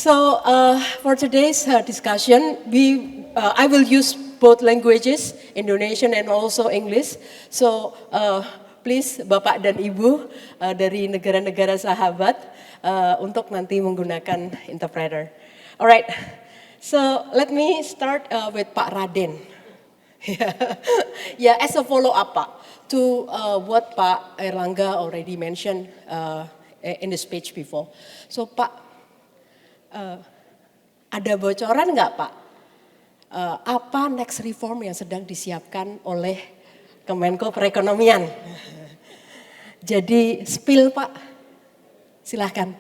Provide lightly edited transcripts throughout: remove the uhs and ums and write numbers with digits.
For today's discussion, I will use both languages, Indonesian and also English. Please Bapak dan Ibu dari negara-negara sahabat untuk nanti menggunakan interpreter. Alright, so let me start with Pak Raden. Yeah, as a follow-up Pak, to what Pak Airlangga already mentioned in the speech before. So Pak, ada bocoran nggak Pak? Apa next reform yang sedang disiapkan oleh Kemenko Perekonomian? Jadi spill Pak, silahkan.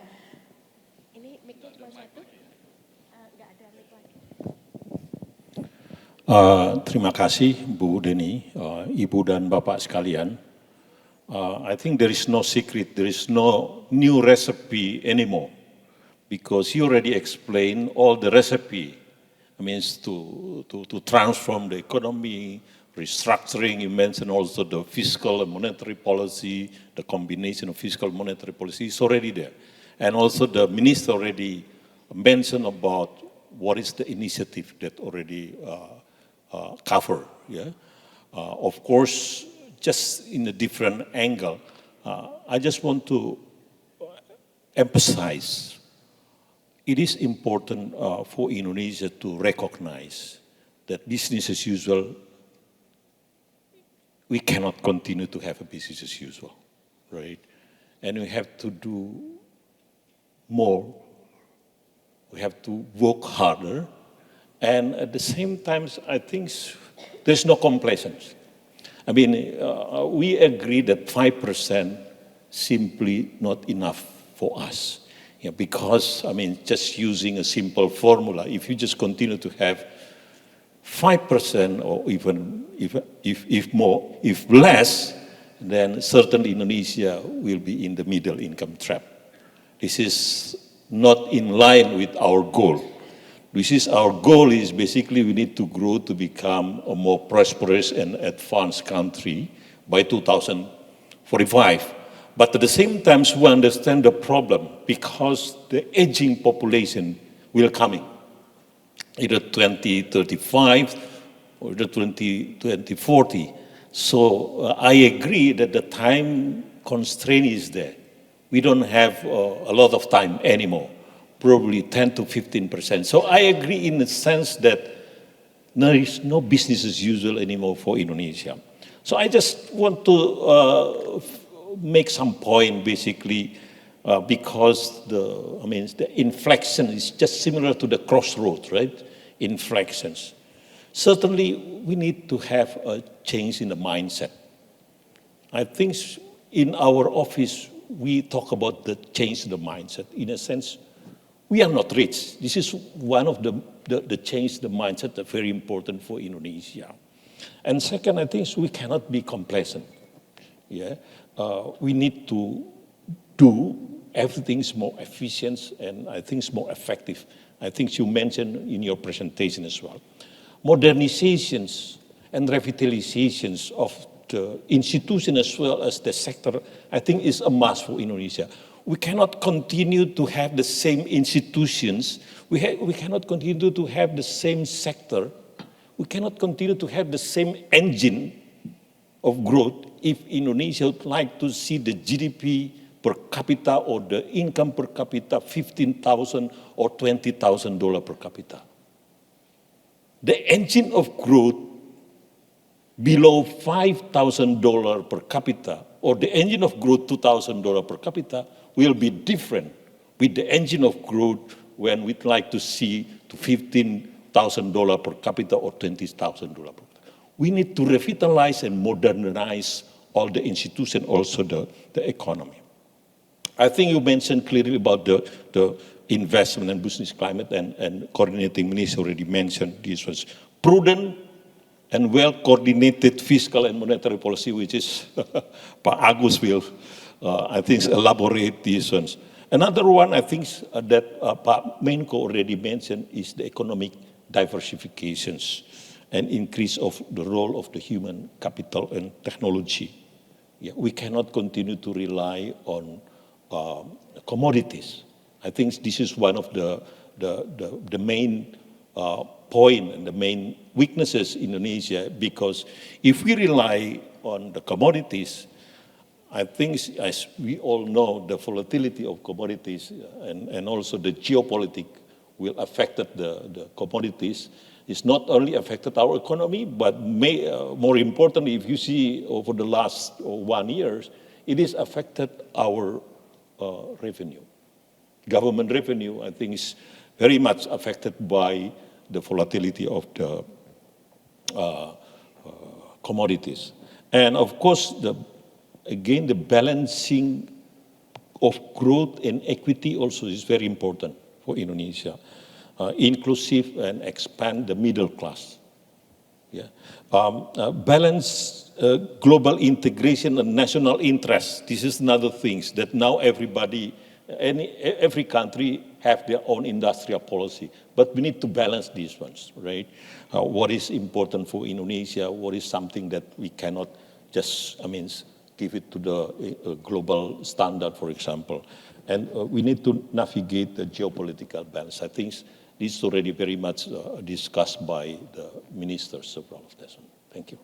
Ini mic-nya cuma satu, nggak ada mic lagi. Terima kasih Bu Deni, Ibu dan Bapak sekalian. I think there is no secret, there is no new recipe anymore. Because you already explained all the recipe, I mean, to transform the economy, restructuring, you mentioned also the fiscal and monetary policy, the combination of fiscal and monetary policy is already there. And also the minister already mentioned about what is the initiative that already covered. Yeah? Of course, just in a different angle, I just want to emphasize it is important for Indonesia to recognize that business as usual, we cannot continue to have a business as usual, right? And we have to do more. We have to work harder. And at the same time, I think there's no complacence. I mean, we agree that 5% simply not enough for us. Yeah, because, I mean, just using a simple formula, if you just continue to have 5% or even if more, if less, then certainly Indonesia will be in the middle income trap. This is not in line with our goal. Our goal is basically we need to grow to become a more prosperous and advanced country by 2045. But at the same time, we understand the problem because the aging population will come in, either 2035 or the 2040. So I agree that the time constraint is there. We don't have a lot of time anymore, probably 10 to 15%. So I agree in the sense that there is no business as usual anymore for Indonesia. So I just want to make some point basically because the inflection is just similar to the crossroads, right? Inflections. Certainly we need to have a change in the mindset. I think in our office we talk about the change in the mindset. In a sense, we are not rich. This is one of the change the mindset that's very important for Indonesia. And second, I think we cannot be complacent. Yeah. We need to do everything more efficient and I think more effective. I think you mentioned in your presentation as well. Modernizations and revitalizations of the institution as well as the sector, I think is a must for Indonesia. We cannot continue to have the same institutions. We cannot continue to have the same sector. We cannot continue to have the same engine of growth if Indonesia would like to see the GDP per capita or the income per capita $15,000 or $20,000 per capita. The engine of growth below $5,000 per capita or the engine of growth $2,000 per capita will be different with the engine of growth when we'd like to see to $15,000 per capita or $20,000 per capita. We need to revitalize and modernize all the institutions, also the economy. I think you mentioned clearly about the investment and business climate and coordinating minister already mentioned this was prudent and well-coordinated fiscal and monetary policy, which is Pak Agus will, I think, elaborate these ones. Another one I think that Pak Menko already mentioned is the economic diversifications and increase of the role of the human capital and technology. Yeah, we cannot continue to rely on commodities. I think this is one of the the main point and the main weaknesses in Indonesia, because if we rely on the commodities, I think, as we all know, the volatility of commodities and also the geopolitics will affect the commodities. It's not only affected our economy, but more importantly, if you see over the last 1 year, it has affected our revenue. Government revenue, I think, is very much affected by the volatility of the commodities. And of course, again, the balancing of growth and equity also is very important for Indonesia. Inclusive and expand the middle class. Yeah. Balance global integration and national interest. This is another thing that now every country have their own industrial policy, but we need to balance these ones, right? What is important for Indonesia? What is something that we cannot just, give it to the global standard, for example. And we need to navigate the geopolitical balance. I think this is already very much discussed by the ministers of all of this. Thank you.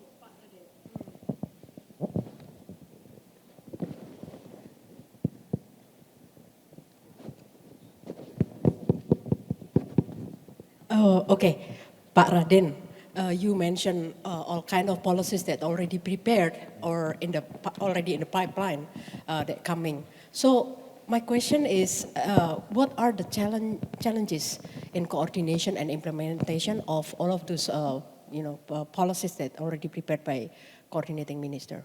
Oh, okay. Pak Raden, you mentioned all kind of policies that already prepared or already in the pipeline that coming. So my question is, what are the challenges in coordination and implementation of all of those, policies that already prepared by coordinating minister?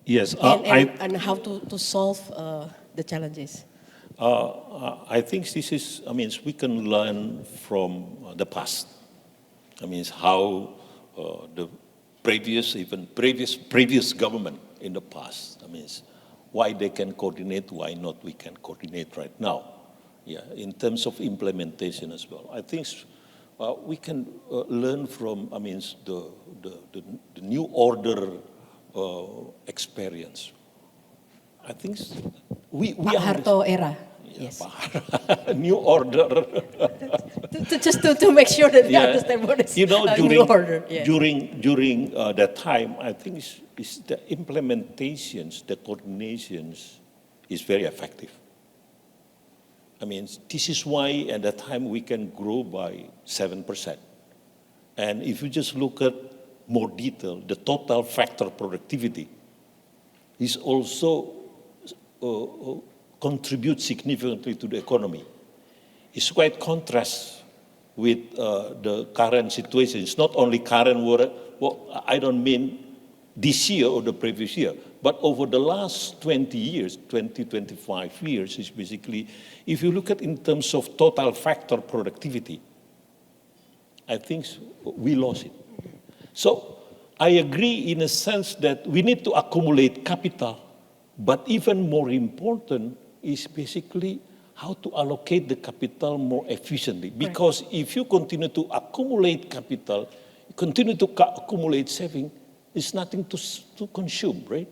Yes, and how to solve the challenges? I think this is, we can learn from the past. How the previous government in the past, why they can coordinate, why not we can coordinate right now. Yeah, in terms of implementation as well. I think we can learn from, the new order experience. I think we Harto era. Yeah, Yes. New order. Just to make sure that we understand what is new order. Yeah. During that time, I think it's the implementations, the coordinations is very effective. This is why at that time we can grow by 7%. And if you just look at more detail, the total factor productivity is also contribute significantly to the economy. It's quite contrast with the current situation. It's not only current war, I don't mean this year or the previous year, but over the last 20 years, 25 years, is basically, if you look at in terms of total factor productivity, I think we lost it. So I agree in a sense that we need to accumulate capital, but even more important is basically how to allocate the capital more efficiently. Because if you continue to accumulate capital, continue to accumulate saving, it's nothing to consume, right?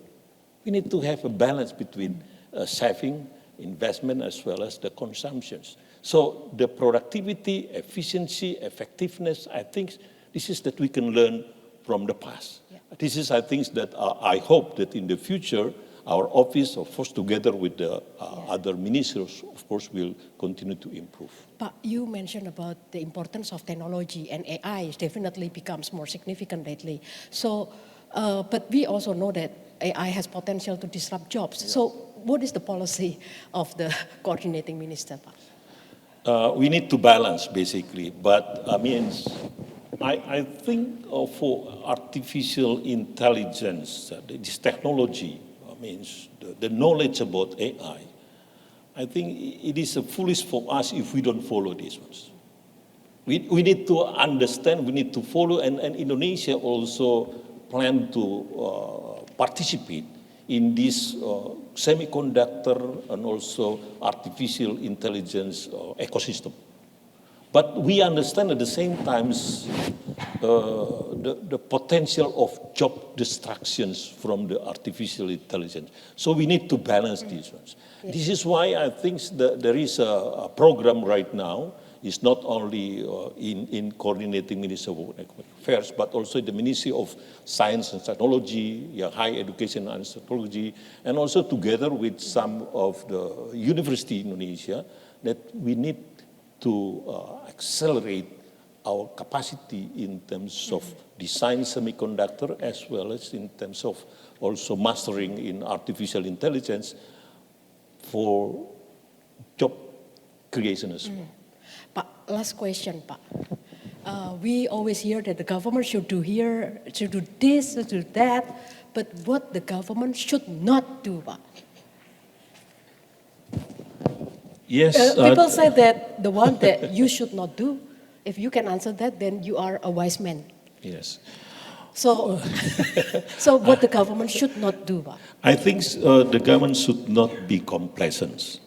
We need to have a balance between saving, investment, as well as the consumptions. So the productivity, efficiency, effectiveness, I think this is that we can learn from the past. Yeah. This is, I think, that I hope that in the future, our office, of course, together with the other ministers, of course, will continue to improve. But you mentioned about the importance of technology, and AI definitely becomes more significant lately. So, but we also know that AI has potential to disrupt jobs. Yeah. So what is the policy of the coordinating minister? We need to balance, basically. But I think for artificial intelligence, this technology, the knowledge about AI, I think it is foolish for us if we don't follow these ones. We need to understand, we need to follow, and Indonesia also plan to participate in this semiconductor and also artificial intelligence ecosystem. But we understand at the same time the potential of job distractions from the artificial intelligence. So we need to balance these ones. Yes. This is why I think that there is a program right now is not only in coordinating Ministry of Economic Affairs, but also the Ministry of Science and Technology, Higher Education and Technology, and also together with some of the university in Indonesia, that we need to accelerate our capacity in terms of design semiconductor, as well as in terms of also mastering in artificial intelligence for job creation as well. Pak, last question, Pak. We always hear that the government should do here, should do this, should do that, but what the government should not do, Pak? Yes. People say that the one that you should not do, if you can answer that, then you are a wise man. Yes. So, so what the government should not do, Pak? I think the government should not be complacent.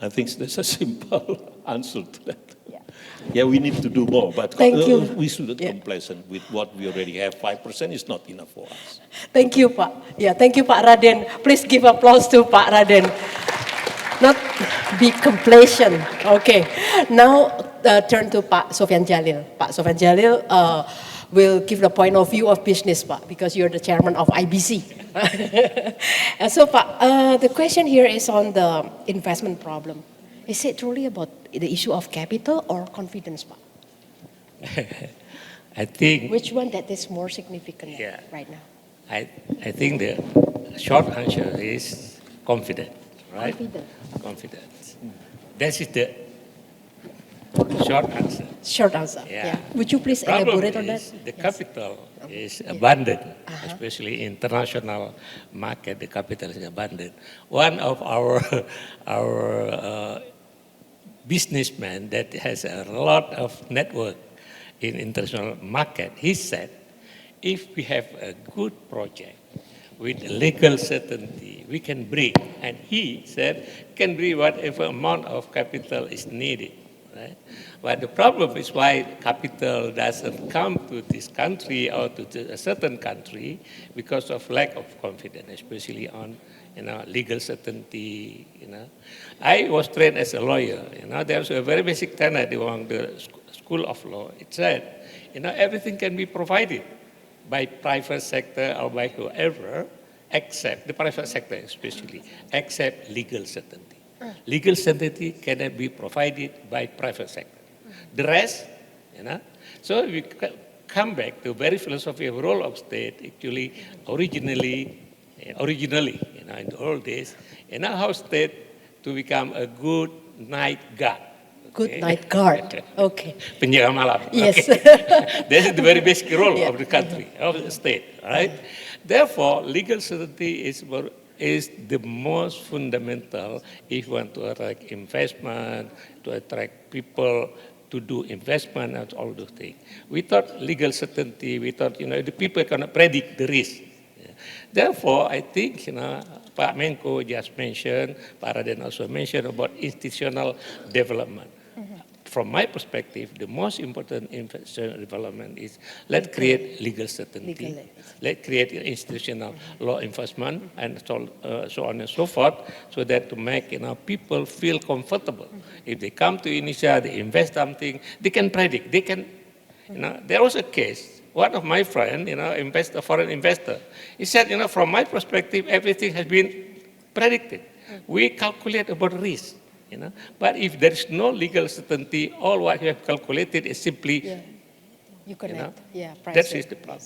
I think that's a simple answer to that. Yeah, we need to do more, but Thank you. we shouldn't be complacent with what we already have. 5% is not enough for us. Thank you, Pak. Yeah, thank you, Pak Raden. Please give applause to Pak Raden. Not be complacent. Okay. Now turn to Pak Sofyan Jalil. Pak Sofyan Jalil will give the point of view of business, Pak, because you're the chairman of IBC. And so, Pak, the question here is on the investment problem. Is it truly about the issue of capital or confidence, Pak? I think Which one that is more significant Yeah. right now? I think the short answer is confident, right? Confidence. That is the short answer. Short answer. Yeah. Would you please Problem elaborate on that? is the capital is abundant, especially international market. The capital is abundant. One of our businessman that has a lot of network in international market, he said, if we have a good project with legal certainty, we can bring, and he said, can bring whatever amount of capital is needed, right? But the problem is why capital doesn't come to this country or to a certain country because of lack of confidence, especially on legal certainty. I was trained as a lawyer. There's a very basic tenet among the school of law. It said, everything can be provided by private sector or by whoever, except the private sector especially, except legal certainty. Legal certainty cannot be provided by private sector. The rest, so we come back to very philosophy of role of state. Actually, originally, in the old days, how state to become a good night guard. Good night guard. Okay. Penjaga malam. Yes. Okay. That's the very basic role of the country, of the state, right? Therefore, legal certainty is the most fundamental if you want to attract investment, to attract people to do investment and all those things. Without legal certainty, without, the people cannot predict the risk. Therefore, I think, Pak Menko just mentioned, Pak Raden also mentioned about institutional development. From my perspective, the most important institutional development is let's create legal certainty. Let's create institutional law enforcement and so on and so forth, so that to make people feel comfortable. If they come to Indonesia, they invest something, they can predict. They can, there was a case. One of my friends, a foreign investor, he said, from my perspective, everything has been predicted. We calculate about risk. But if there is no legal certainty, all what you have calculated is simply, you connect. That is the problem.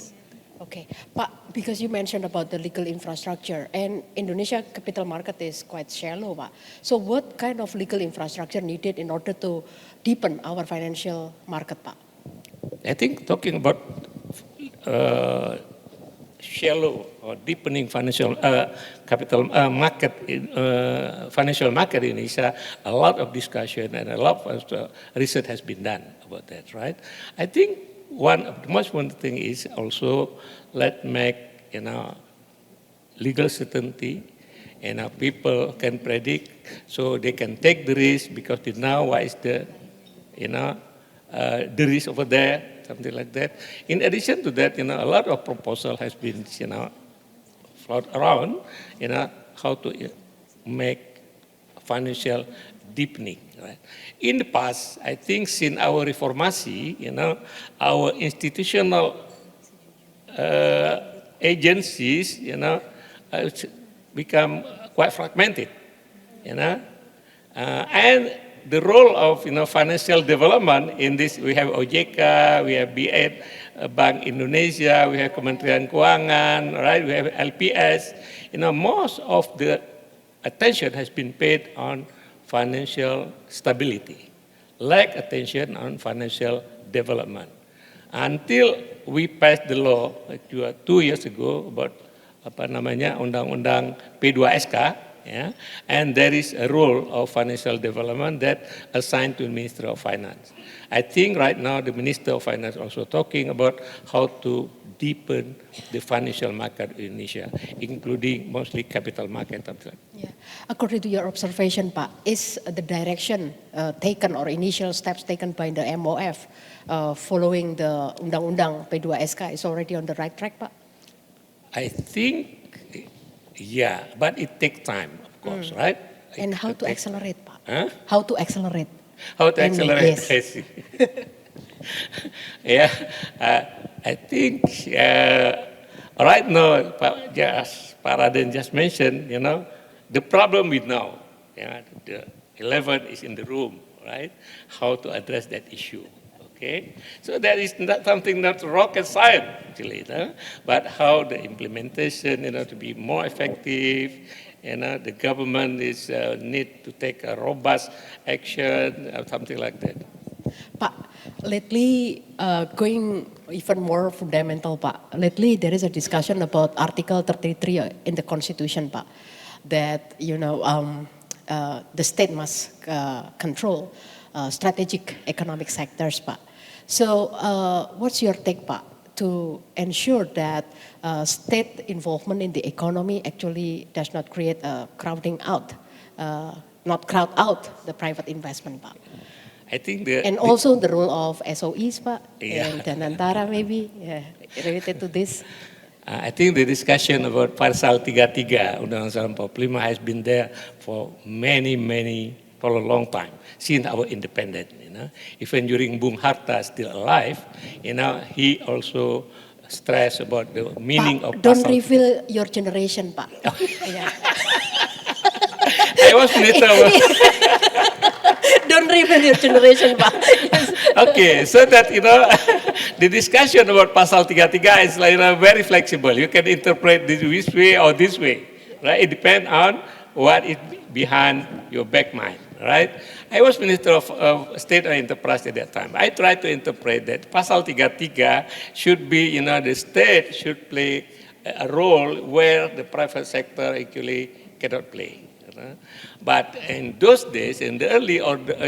Okay, Pak, because you mentioned about the legal infrastructure, and Indonesia capital market is quite shallow, Pak. So what kind of legal infrastructure needed in order to deepen our financial market, Pak? I think talking about shallow or deepening financial capital market, financial market in Indonesia, a lot of discussion and a lot of research has been done about that, right? I think one of the most important thing is also let's make legal certainty, people can predict, so they can take the risk because they know what is the risk over there, something like that. In addition to that, a lot of proposal has been, float around, how to make financial deepening. Right? In the past, I think since our reformasi, our institutional agencies, become quite fragmented, and the role of financial development in this, we have OJK, we have BI, Bank Indonesia, we have Kementerian Keuangan, right? We have LPS. Most of the attention has been paid on financial stability, lack attention on financial development. Until we passed the law 2 years ago about Undang-Undang P2SK, and there is a role of financial development that assigned to the Minister of Finance. I think right now the Minister of Finance also talking about how to deepen the financial market in Indonesia, including mostly capital market. Yeah. According to your observation, Pak, is the direction taken or initial steps taken by the MOF following the Undang-Undang P2SK is already on the right track, Pak? I think, yeah, but it takes time, of course, right? And how to accelerate, Pak? Huh? How to accelerate? How to accelerate? Yes. I see. Yeah, I think right now, Pak Raden just mentioned, the problem we know, the 11 is in the room, right? How to address that issue. Okay, so that is not something not rocket science actually, but how the implementation, to be more effective. The government is need to take a robust action, something like that. Pak, lately going even more fundamental, Pak. Lately there is a discussion about Article 33 in the Constitution, Pak, that the state must control strategic economic sectors, Pak. So what's your take, Pak, to ensure that state involvement in the economy actually does not create a crowding out, not crowd out the private investment, Pak? I think and also the role of SOEs, Pak, Yeah. and Danantara maybe, related to this. I think the discussion about Pasal 33 Undang-Undang 45 has been there for for a long time, since our independence. Even during Bung Hatta still alive, he also stressed about the meaning Pak, of don't Pasal. reveal your generation, Pak. Yeah. I was minister. Don't reveal your generation, Pak. Yes. Okay, so that the discussion about Pasal 33 is very flexible. You can interpret this way or this way, right? It depends on what is behind your back mind, right? I was Minister of State and Enterprise at that time. I tried to interpret that Pasal 33 should be, the state should play a role where the private sector actually cannot play. But in those days, in the early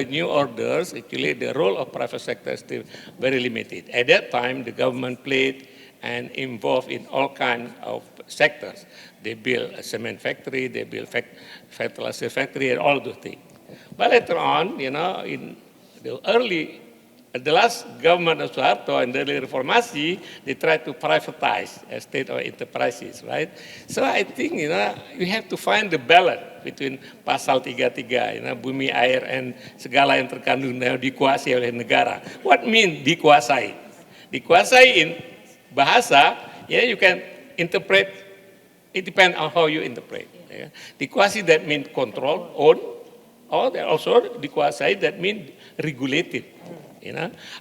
new orders, actually the role of private sector is still very limited. At that time, the government played and involved in all kinds of sectors. They built a cement factory, they built fertilizer factory, and all those things. But later on, in the last government of Suharto and the early reformasi, they tried to privatize state or enterprises, right? So I think, we have to find the balance between Pasal 33, bumi, air, and segala yang terkandung yang dikuasai oleh negara. What mean dikuasai? Dikuasai in bahasa, you can interpret, it depends on how you interpret. Yeah. Dikuasai, that means control, own, or also dikuasai, that means regulated.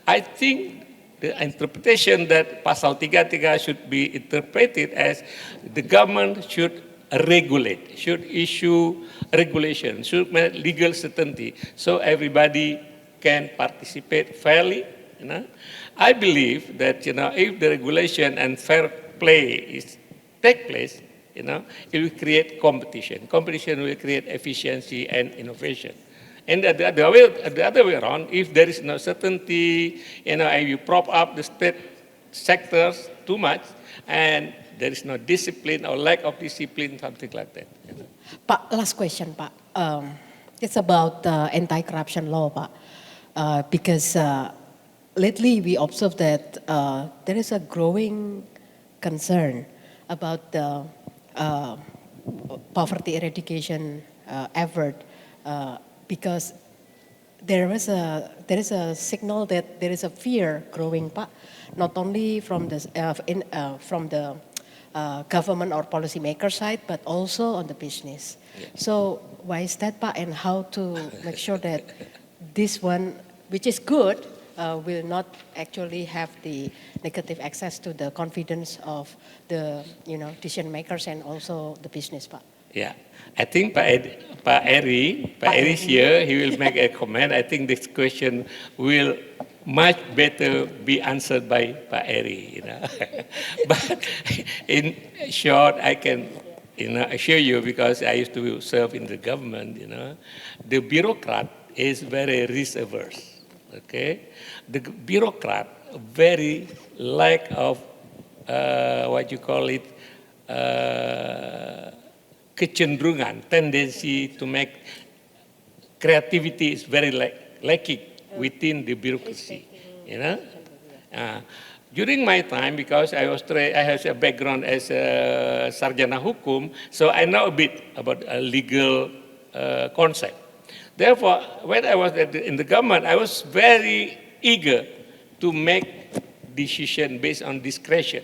I think the interpretation that Pasal 33 should be interpreted as the government should regulate, should issue regulation, should make legal certainty, so everybody can participate fairly. I believe that if the regulation and fair play take place, it will create competition. Competition will create efficiency and innovation. And the other way around, if there is no certainty, and you prop up the state sectors too much, and there is no discipline or lack of discipline, something like that. Pak, last question, Pak. It's about anti-corruption law, Pak. Because lately we observe that there is a growing concern about the poverty eradication effort because there is a signal that there is a fear growing, Pak, not only from the government or policymaker side, but also on the business. So why is that, Pak? And how to make sure that this one, which is good, will not actually have the negative access to the confidence of the decision makers and also the business, Pak? Yeah, I think Pak Eri is here. He will make a comment. I think this question will much better be answered by Pak Eri. But in short, I can assure you, because I used to serve in the government. The bureaucrat is very risk averse. Okay, the bureaucrat very lack of what you call it. Kecenderungan, tendency to make creativity is very lacking within the bureaucracy. During my time, because I have a background as a sarjana hukum, so I know a bit about a legal concept. Therefore, when I was in the government, I was very eager to make decision based on discretion,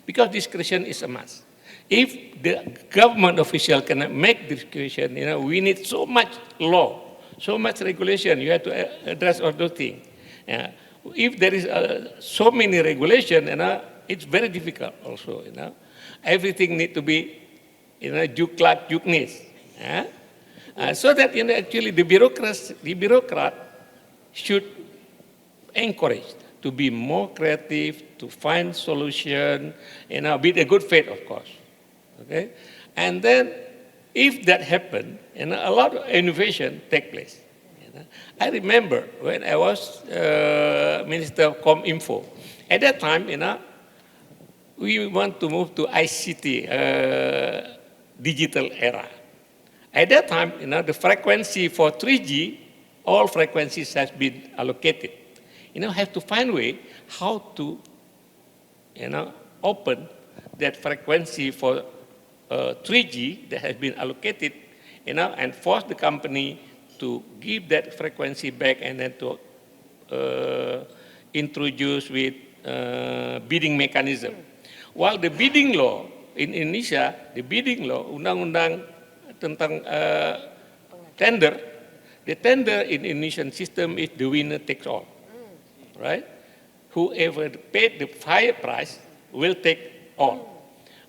because discretion is a must. If the government official cannot make discretion, we need so much law, so much regulation. You have to address all those things. If there is so many regulation, it's very difficult also. Everything need to be, juklak juknis. So that actually the bureaucrat should encourage to be more creative, to find solution, with a good faith, of course. Okay, and then if that happens, a lot of innovation take place. I remember when I was Minister of ComInfo. At that time, we want to move to ICT, digital era. At that time, the frequency for 3G, all frequencies has been allocated. Have to find a way how to, open that frequency for 3G that has been allocated, and force the company to give that frequency back and then to introduce with bidding mechanism. While the bidding law in Indonesia, the bidding law, undang-undang tentang tender, the tender in Indonesian system is the winner takes all, right? Whoever paid the higher price will take all.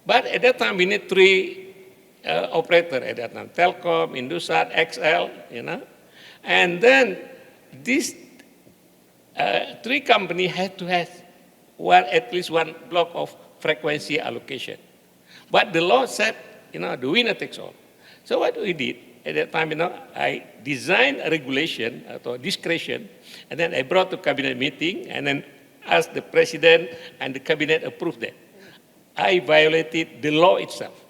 But at that time, we need three operators at that time: Telkom, Indosat, XL, And then these three companies had to have at least one block of frequency allocation. But the law said, the winner takes all. So what we did at that time, I designed a regulation or discretion, and then I brought to cabinet meeting, and then asked the president, and the cabinet approved that. I violated the law itself.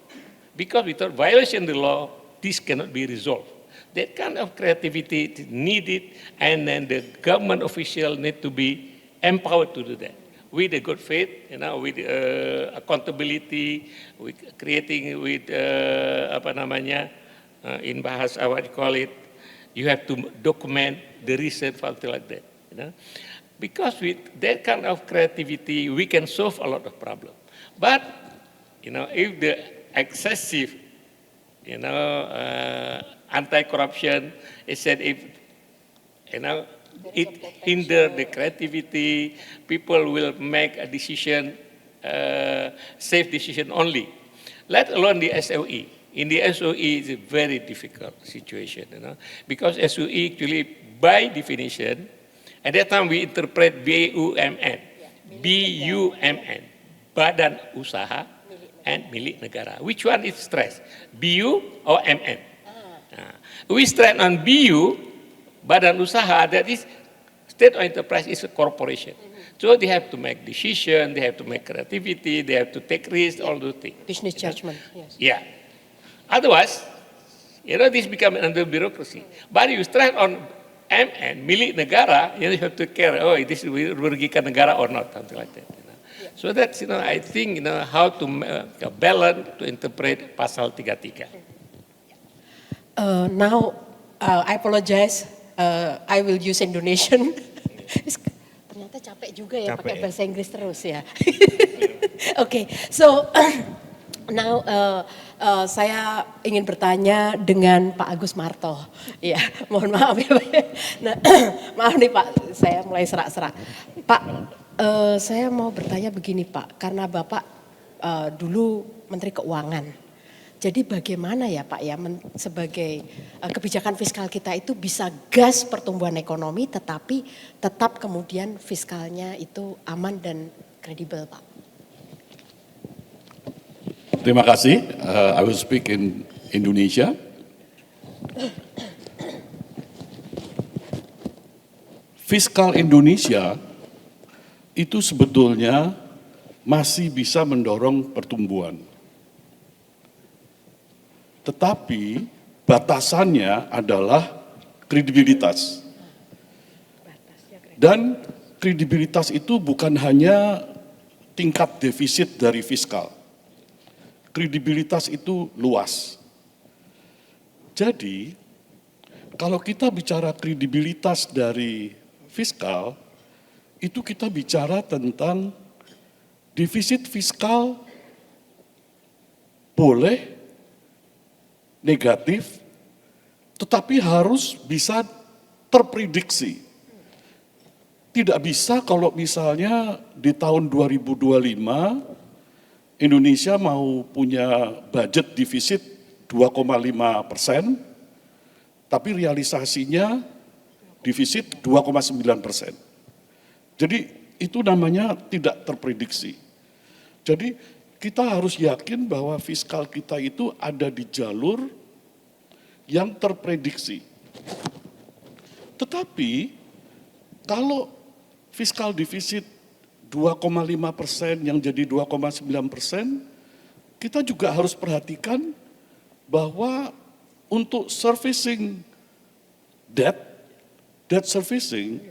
Because without violation of the law, this cannot be resolved. That kind of creativity is needed, and then the government official need to be empowered to do that. With a good faith, with accountability, with creating with, in bahasa, what you call it, you have to document the research, something like that. Because with that kind of creativity, we can solve a lot of problems. But, if the excessive, anti-corruption is said, if, it hinder the creativity, people will make a decision, safe decision only, let alone the SOE. In the SOE, it's a very difficult situation, because SOE actually, by definition, at that time we interpret BUMN, Badan Usaha and Milik Negara. Which one is stressed, BU or MN? We stress on BU, Badan Usaha, that is state or enterprise is a corporation. So they have to make decision, they have to make creativity, they have to take risks, all those things. Business judgment, yes. Yeah. Otherwise, this becomes under bureaucracy. But you stress on MN, Milik Negara, you have to care, this will merugikan negara or not, something like that. So that's, I think, how to balance, to interpret Pasal 33. Now, I apologize. I will use Indonesian. Ternyata capek juga ya pakai bahasa Inggris terus ya. Oke, so now saya ingin bertanya dengan Pak Agus Marto. Ya, mohon maaf ya Pak. Nah, maaf nih Pak, saya mulai serak-serak. Pak, saya mau bertanya begini Pak, karena Bapak dulu Menteri Keuangan. Jadi bagaimana ya Pak ya sebagai kebijakan fiskal kita itu bisa gas pertumbuhan ekonomi tetapi tetap kemudian fiskalnya itu aman dan kredibel Pak. Terima kasih. I will speak in Indonesia. Fiskal Indonesia itu sebetulnya masih bisa mendorong pertumbuhan. Tetapi batasannya adalah kredibilitas. Dan kredibilitas itu bukan hanya tingkat defisit dari fiskal. Kredibilitas itu luas. Jadi, kalau kita bicara kredibilitas dari fiskal, itu kita bicara tentang defisit fiskal boleh negatif, tetapi harus bisa terprediksi. Tidak bisa kalau misalnya di tahun 2025 Indonesia mau punya budget defisit 2,5%, tapi realisasinya defisit 2,9%. Jadi itu namanya tidak terprediksi. Jadi kita harus yakin bahwa fiskal kita itu ada di jalur yang terprediksi. Tetapi kalau fiskal defisit 2,5% yang jadi 2,9%, kita juga harus perhatikan bahwa untuk servicing debt servicing,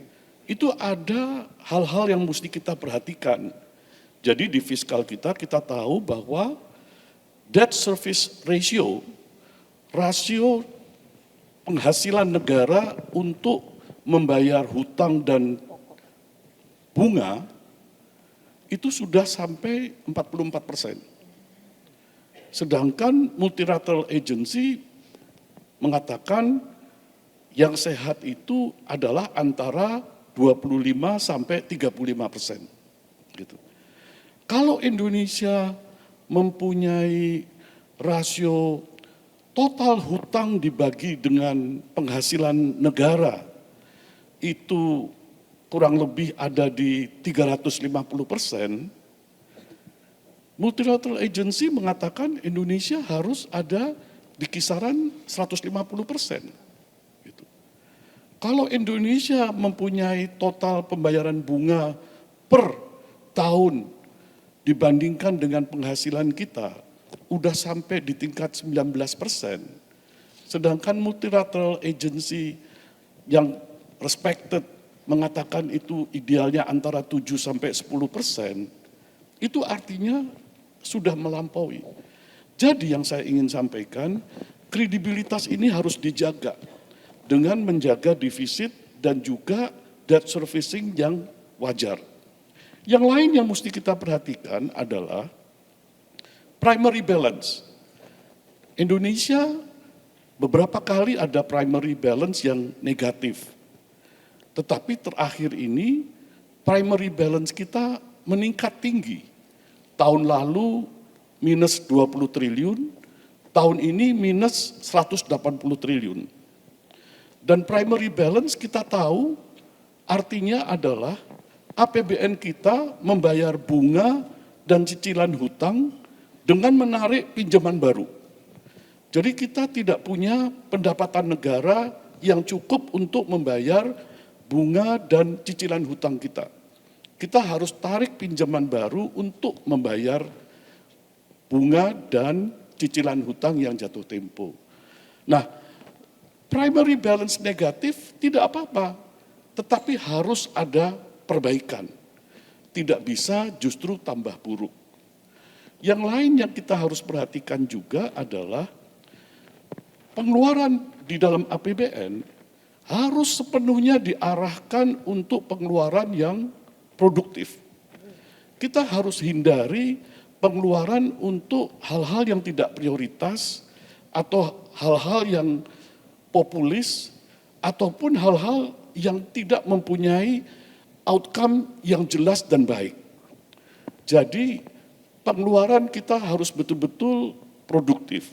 itu ada hal-hal yang mesti kita perhatikan. Jadi di fiskal kita tahu bahwa debt service ratio, rasio penghasilan negara untuk membayar hutang dan bunga, itu sudah sampai 44%. Sedangkan multilateral agency mengatakan yang sehat itu adalah antara 25 sampai 35%. Gitu. Kalau Indonesia mempunyai rasio total hutang dibagi dengan penghasilan negara itu kurang lebih ada di 350%, multilateral agency mengatakan Indonesia harus ada di kisaran 150%. Gitu. Kalau Indonesia mempunyai total pembayaran bunga per tahun dibandingkan dengan penghasilan kita, udah sampai di tingkat 19%. Sedangkan multilateral agency yang respected mengatakan itu idealnya antara 7 sampai 10%, itu artinya sudah melampaui. Jadi yang saya ingin sampaikan, kredibilitas ini harus dijaga dengan menjaga defisit dan juga debt servicing yang wajar. Yang lain yang mesti kita perhatikan adalah primary balance. Indonesia beberapa kali ada primary balance yang negatif. Tetapi terakhir ini primary balance kita meningkat tinggi. Tahun lalu minus 20 triliun, tahun ini minus 180 triliun. Dan primary balance kita tahu artinya adalah APBN kita membayar bunga dan cicilan hutang dengan menarik pinjaman baru. Jadi kita tidak punya pendapatan negara yang cukup untuk membayar bunga dan cicilan hutang kita. Kita harus tarik pinjaman baru untuk membayar bunga dan cicilan hutang yang jatuh tempo. Nah, primary balance negatif tidak apa-apa, tetapi harus ada perbaikan. Tidak bisa justru tambah buruk. Yang lain yang kita harus perhatikan juga adalah pengeluaran di dalam APBN harus sepenuhnya diarahkan untuk pengeluaran yang produktif. Kita harus hindari pengeluaran untuk hal-hal yang tidak prioritas atau hal-hal yang populis ataupun hal-hal yang tidak mempunyai outcome yang jelas dan baik. Jadi pengeluaran kita harus betul-betul produktif.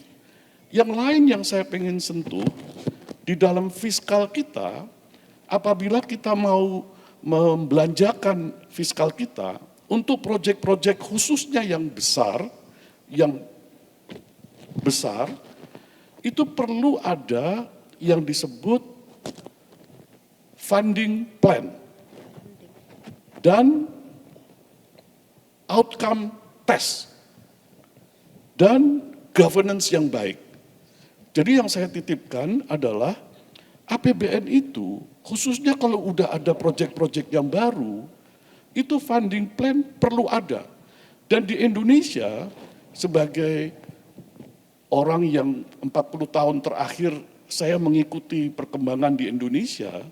Yang lain yang saya pengen sentuh, di dalam fiskal kita, apabila kita mau membelanjakan fiskal kita untuk proyek-proyek khususnya yang besar, itu perlu ada yang disebut funding plan dan outcome test dan governance yang baik. Jadi yang saya titipkan adalah APBN itu, khususnya kalau udah ada proyek-proyek yang baru, itu funding plan perlu ada. Dan di Indonesia, sebagai orang yang 40 tahun terakhir saya mengikuti perkembangan di Indonesia,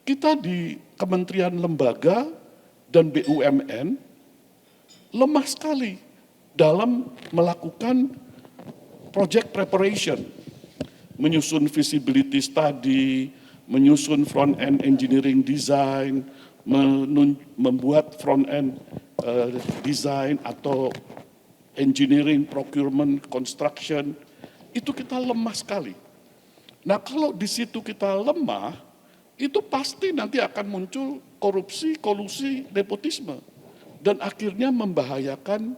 kita di kementerian lembaga dan BUMN lemah sekali dalam melakukan project preparation, menyusun feasibility study, menyusun front-end engineering design, membuat front-end design atau engineering, procurement, construction, itu kita lemah sekali. Nah kalau di situ kita lemah, itu pasti nanti akan muncul korupsi, kolusi, nepotisme. Dan akhirnya membahayakan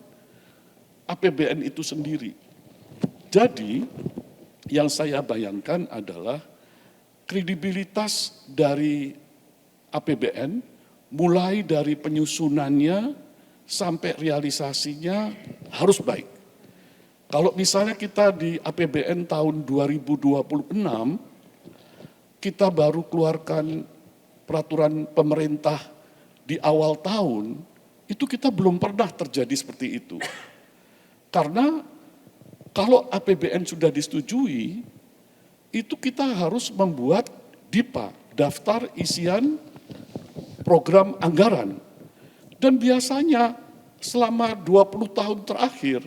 APBN itu sendiri. Jadi, yang saya bayangkan adalah kredibilitas dari APBN, mulai dari penyusunannya sampai realisasinya harus baik. Kalau misalnya kita di APBN tahun 2026, kita baru keluarkan peraturan pemerintah di awal tahun, itu kita belum pernah terjadi seperti itu. Karena kalau APBN sudah disetujui, itu kita harus membuat DIPA, daftar isian program anggaran. Dan biasanya selama 20 tahun terakhir,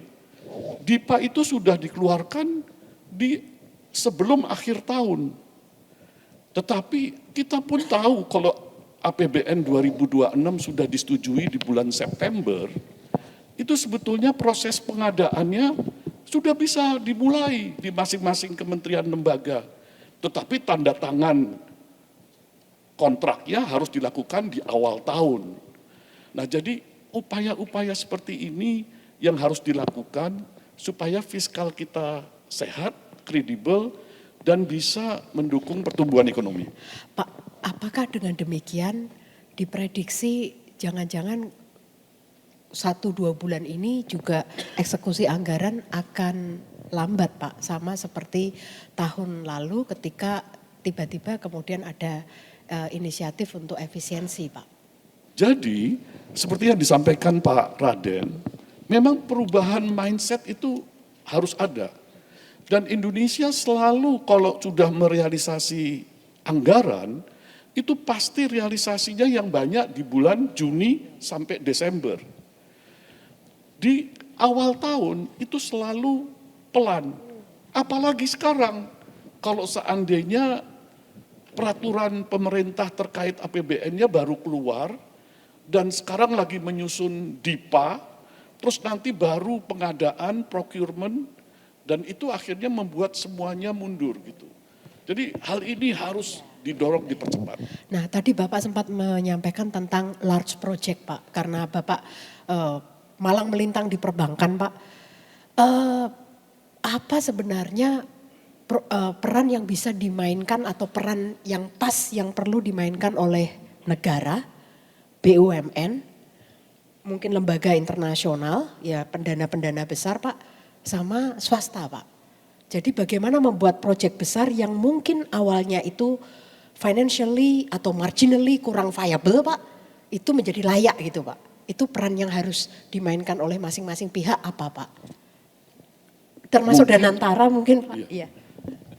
DIPA itu sudah dikeluarkan sebelum akhir tahun. Tetapi kita pun tahu kalau APBN 2026 sudah disetujui di bulan September, itu sebetulnya proses pengadaannya sudah bisa dimulai di masing-masing kementerian lembaga. Tetapi tanda tangan kontraknya harus dilakukan di awal tahun. Nah jadi upaya-upaya seperti ini yang harus dilakukan supaya fiskal kita sehat, kredibel, dan bisa mendukung pertumbuhan ekonomi. Pak, apakah dengan demikian diprediksi jangan-jangan 1-2 bulan ini juga eksekusi anggaran akan lambat Pak, sama seperti tahun lalu ketika tiba-tiba kemudian ada inisiatif untuk efisiensi Pak? Jadi seperti yang disampaikan Pak Raden, memang perubahan mindset itu harus ada. Dan Indonesia selalu kalau sudah merealisasi anggaran, itu pasti realisasinya yang banyak di bulan Juni sampai Desember. Di awal tahun itu selalu pelan. Apalagi sekarang, kalau seandainya peraturan pemerintah terkait APBN-nya baru keluar, dan sekarang lagi menyusun DIPA, terus nanti baru pengadaan, procurement, dan itu akhirnya membuat semuanya mundur gitu. Jadi hal ini harus didorong, dipercepat. Nah tadi Bapak sempat menyampaikan tentang large project Pak, karena Bapak malang melintang di perbankan Pak. Apa sebenarnya peran yang bisa dimainkan atau peran yang pas yang perlu dimainkan oleh negara, BUMN, mungkin lembaga internasional, ya pendana-pendana besar Pak, sama swasta Pak. Jadi bagaimana membuat proyek besar yang mungkin awalnya itu financially atau marginally kurang viable Pak, itu menjadi layak gitu Pak. Itu peran yang harus dimainkan oleh masing-masing pihak apa Pak? Termasuk Danantara mungkin Pak? Iya.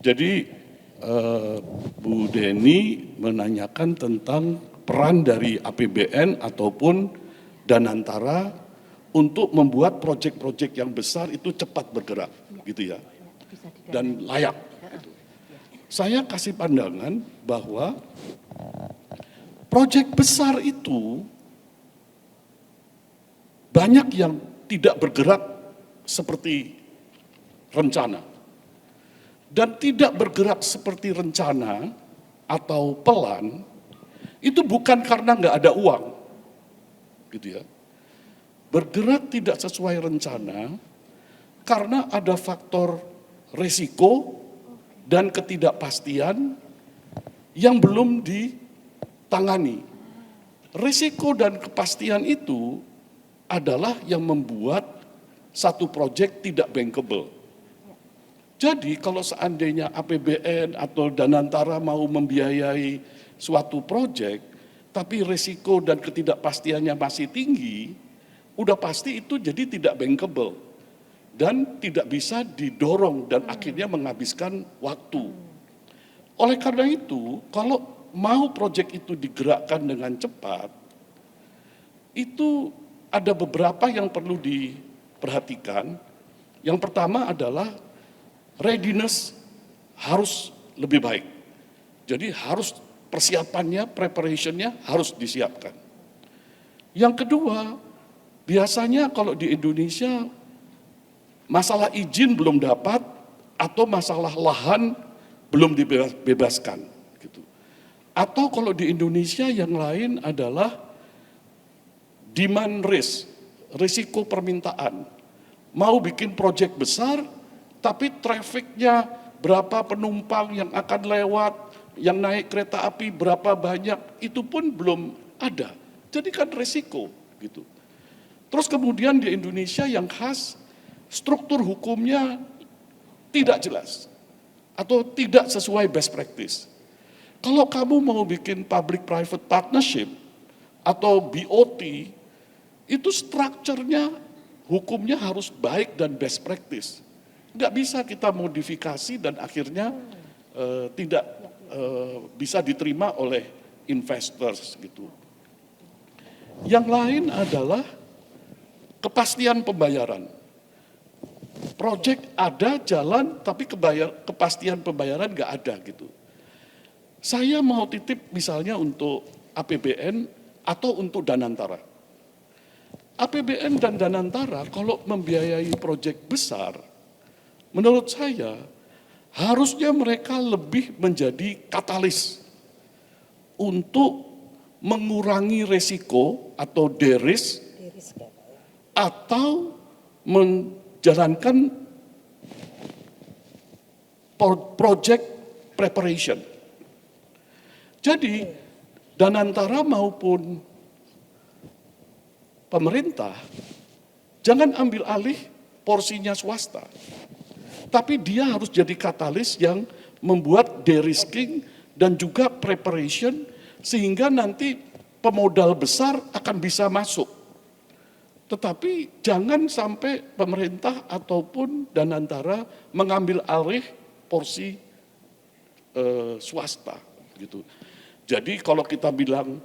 Jadi Bu Deni menanyakan tentang peran dari APBN ataupun Danantara untuk membuat proyek-proyek yang besar itu cepat bergerak, gitu ya, dan layak. Gitu. Saya kasih pandangan bahwa proyek besar itu banyak yang tidak bergerak seperti rencana. Dan tidak bergerak seperti rencana atau pelan, itu bukan karena nggak ada uang, gitu ya. Bergerak tidak sesuai rencana karena ada faktor resiko dan ketidakpastian yang belum ditangani. Resiko dan kepastian itu adalah yang membuat satu proyek tidak bankable. Jadi kalau seandainya APBN atau Danantara mau membiayai suatu proyek, tapi risiko dan ketidakpastiannya masih tinggi, udah pasti itu jadi tidak bankable dan tidak bisa didorong dan akhirnya menghabiskan waktu. Oleh karena itu, kalau mau proyek itu digerakkan dengan cepat, itu ada beberapa yang perlu diperhatikan. Yang pertama adalah readiness harus lebih baik. Jadi harus persiapannya, preparationnya harus disiapkan. Yang kedua, biasanya kalau di Indonesia masalah izin belum dapat atau masalah lahan belum dibebaskan. Gitu. Atau kalau di Indonesia yang lain adalah demand risk, risiko permintaan. Mau bikin proyek besar, tapi trafficnya berapa penumpang yang akan lewat, yang naik kereta api berapa banyak, itu pun belum ada. Jadi kan risiko gitu. Terus kemudian di Indonesia yang khas, struktur hukumnya tidak jelas atau tidak sesuai best practice. Kalau kamu mau bikin public-private partnership atau BOT, itu strukturnya, hukumnya harus baik dan best practice. Nggak bisa kita modifikasi dan akhirnya tidak bisa diterima oleh investors gitu. Yang lain adalah kepastian pembayaran. Proyek ada jalan tapi kepastian pembayaran nggak ada gitu. Saya mau titip misalnya untuk APBN atau untuk Danantara. APBN dan Danantara kalau membiayai proyek besar, menurut saya, harusnya mereka lebih menjadi katalis untuk mengurangi resiko atau de-risk atau menjalankan project preparation. Jadi, Danantara maupun pemerintah, jangan ambil alih porsinya swasta. Tapi dia harus jadi katalis yang membuat de-risking dan juga preparation sehingga nanti pemodal besar akan bisa masuk. Tetapi jangan sampai pemerintah ataupun Danantara mengambil alih porsi swasta gitu. Jadi kalau kita bilang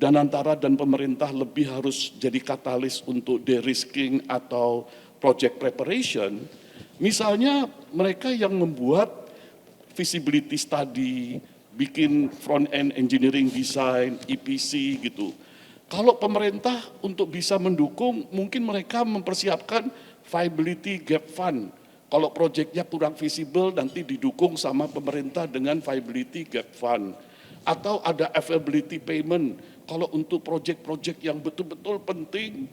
Danantara dan pemerintah lebih harus jadi katalis untuk de-risking atau project preparation, misalnya mereka yang membuat feasibility study, bikin front-end engineering design, EPC gitu. Kalau pemerintah untuk bisa mendukung, mungkin mereka mempersiapkan viability gap fund. Kalau proyeknya kurang visible, nanti didukung sama pemerintah dengan viability gap fund. Atau ada availability payment. Kalau untuk proyek-proyek yang betul-betul penting,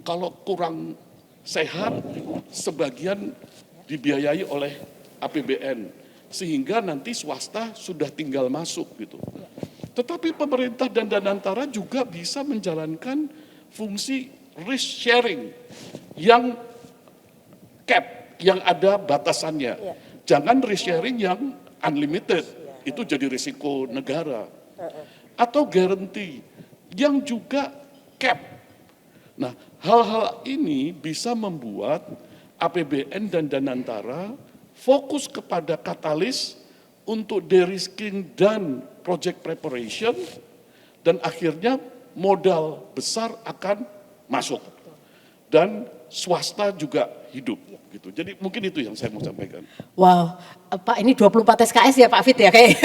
kalau kurang sehat, sebagian dibiayai oleh APBN. Sehingga nanti swasta sudah tinggal masuk gitu. Tetapi pemerintah dan Danantara juga bisa menjalankan fungsi risk sharing yang cap, yang ada batasannya. Jangan risk sharing yang unlimited, itu jadi risiko negara. Atau guarantee yang juga cap. Nah, hal-hal ini bisa membuat APBN dan Danantara fokus kepada katalis untuk de-risking dan project preparation, dan akhirnya modal besar akan masuk. Dan swasta juga hidup. Gitu. Jadi mungkin itu yang saya mau sampaikan. Wow, Pak ini 24 SKS ya Pak Fit ya kayak.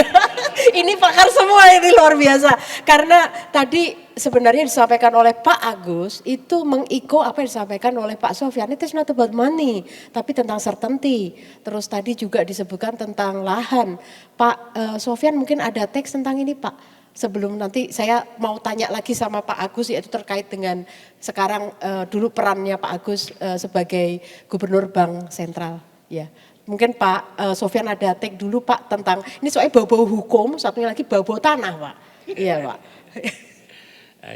Ini pakar semua ini luar biasa. Karena tadi sebenarnya disampaikan oleh Pak Agus itu mengiko apa yang disampaikan oleh Pak Sofyan. Itu not about money, tapi tentang certainty. Terus tadi juga disebutkan tentang lahan. Pak Sofyan mungkin ada teks tentang ini Pak. Sebelum nanti saya mau tanya lagi sama Pak Agus yaitu terkait dengan sekarang dulu perannya Pak Agus sebagai Gubernur Bank Sentral. Ya, mungkin Pak Sofyan ada take dulu Pak tentang ini soalnya bau-bau hukum, satunya lagi bau-bau tanah Pak. Iya Pak.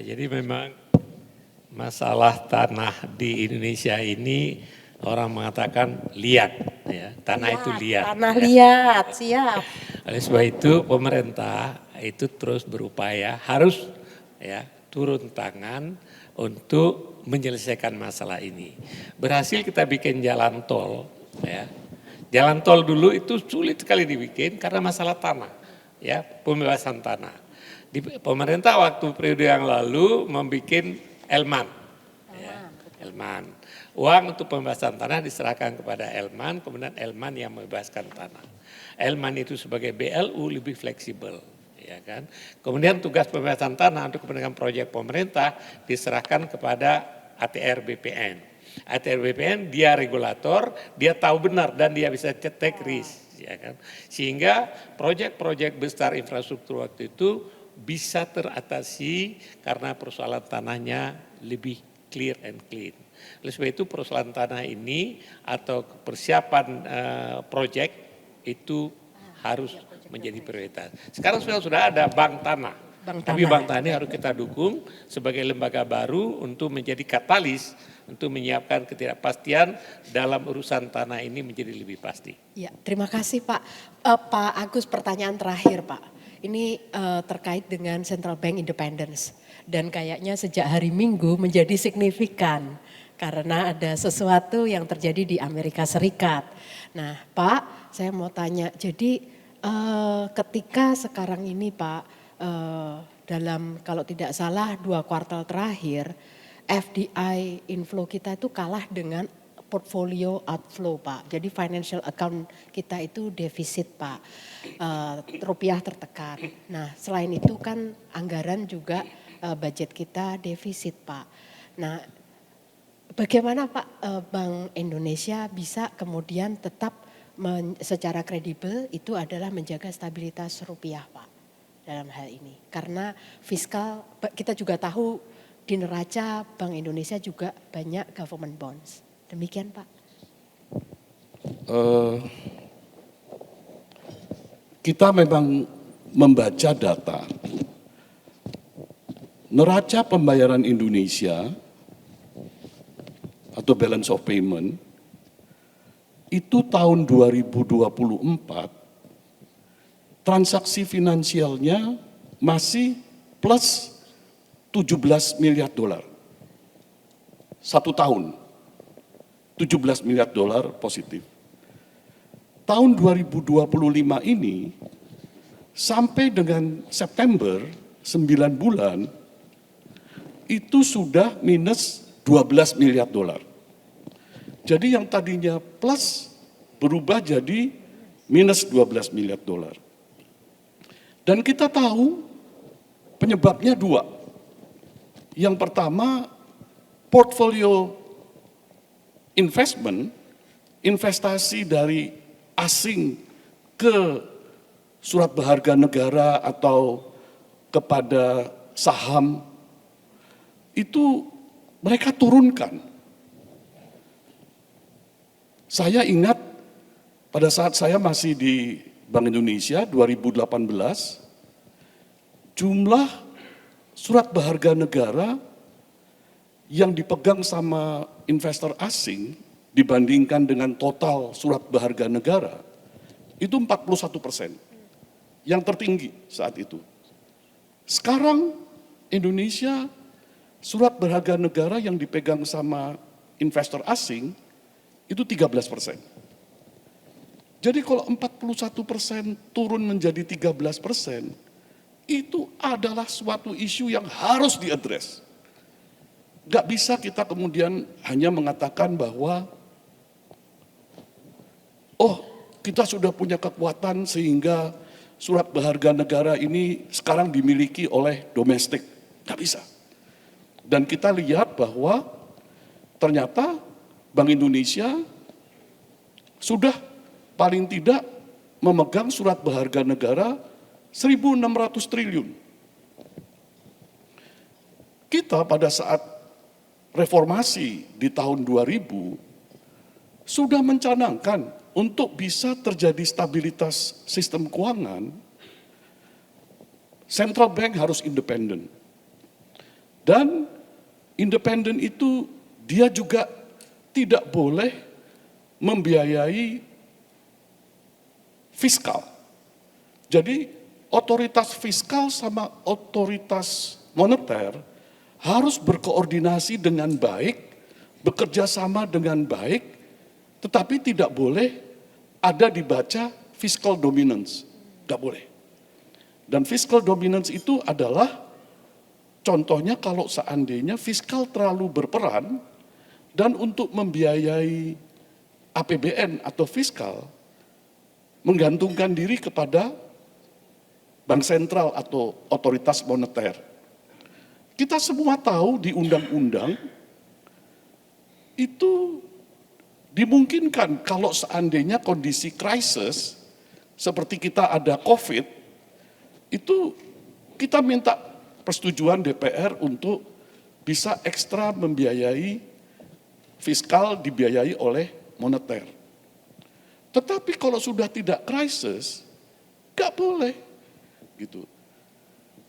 Jadi memang masalah tanah di Indonesia ini orang mengatakan liat, ya tanah itu liat. Tanah ya. liat, siap. Oleh sebab itu pemerintah itu terus berupaya harus ya turun tangan untuk menyelesaikan masalah ini. Berhasil kita bikin jalan tol ya. Jalan tol dulu itu sulit sekali dibikin karena masalah tanah ya, pembebasan tanah. Di pemerintah waktu periode yang lalu membuat Elman. Ya, Elman. Uang untuk pembebasan tanah diserahkan kepada Elman, kemudian Elman yang membebaskan tanah. Elman itu sebagai BLU lebih fleksibel. Ya kan? Kemudian tugas pembebasan tanah untuk kepentingan proyek pemerintah diserahkan kepada ATR BPN. ATR BPN dia regulator, dia tahu benar dan dia bisa cetek risk, ya kan? Sehingga proyek-proyek besar infrastruktur waktu itu bisa teratasi karena persoalan tanahnya lebih clear and clean. Oleh sebab itu persoalan tanah ini atau persiapan proyek itu harus menjadi prioritas. Sekarang sudah ada bank tanah. Tapi bank tanah ini harus kita dukung sebagai lembaga baru untuk menjadi katalis untuk menyiapkan ketidakpastian dalam urusan tanah ini menjadi lebih pasti. Ya, terima kasih Pak. Pak Agus, pertanyaan terakhir Pak. Ini terkait dengan Central Bank Independence dan kayaknya sejak hari Minggu menjadi signifikan karena ada sesuatu yang terjadi di Amerika Serikat. Nah, Pak, saya mau tanya, jadi ketika sekarang ini Pak, dalam kalau tidak salah 2 kuartal terakhir, FDI inflow kita itu kalah dengan portfolio outflow Pak. Jadi financial account kita itu defisit Pak, rupiah tertekan. Nah selain itu kan anggaran juga budget kita defisit Pak. Nah bagaimana Pak Bank Indonesia bisa kemudian tetap secara kredibel itu adalah menjaga stabilitas rupiah Pak dalam hal ini. Karena fiskal kita juga tahu di neraca Bank Indonesia juga banyak government bonds. Demikian Pak. Kita memang membaca data. Neraca pembayaran Indonesia atau balance of payment itu tahun 2024 transaksi finansialnya masih plus 17 miliar dolar. 1 tahun 17 miliar dolar positif. Tahun 2025 ini sampai dengan September 9 bulan itu sudah minus 12 miliar dolar. Jadi yang tadinya plus berubah jadi minus 12 miliar dolar. Dan kita tahu penyebabnya 2. Yang pertama, portfolio investment, investasi dari asing ke surat berharga negara atau kepada saham, itu mereka turunkan. Saya ingat pada saat saya masih di Bank Indonesia 2018, jumlah surat berharga negara yang dipegang sama investor asing dibandingkan dengan total surat berharga negara itu 41%, yang tertinggi saat itu. Sekarang Indonesia surat berharga negara yang dipegang sama investor asing itu 13%. Jadi kalau 41% turun menjadi 13%, itu adalah suatu isu yang harus diadres. Gak bisa kita kemudian hanya mengatakan bahwa, oh kita sudah punya kekuatan sehingga surat berharga negara ini sekarang dimiliki oleh domestik. Gak bisa. Dan kita lihat bahwa ternyata Bank Indonesia sudah paling tidak memegang surat berharga negara 1.600 triliun. Kita pada saat reformasi di tahun 2000 sudah mencanangkan untuk bisa terjadi stabilitas sistem keuangan, central bank harus independen. Dan independen itu dia juga tidak boleh membiayai fiskal. Jadi otoritas fiskal sama otoritas moneter harus berkoordinasi dengan baik, bekerja sama dengan baik, tetapi tidak boleh ada dibaca fiscal dominance. Tidak boleh. Dan fiscal dominance itu adalah contohnya kalau seandainya fiskal terlalu berperan dan untuk membiayai APBN atau fiskal menggantungkan diri kepada bank sentral atau otoritas moneter. Kita semua tahu di undang-undang itu dimungkinkan kalau seandainya kondisi krisis seperti kita ada COVID, itu kita minta persetujuan DPR untuk bisa ekstra membiayai fiskal dibiayai oleh moneter. Tetapi kalau sudah tidak krisis, gak boleh. Gitu.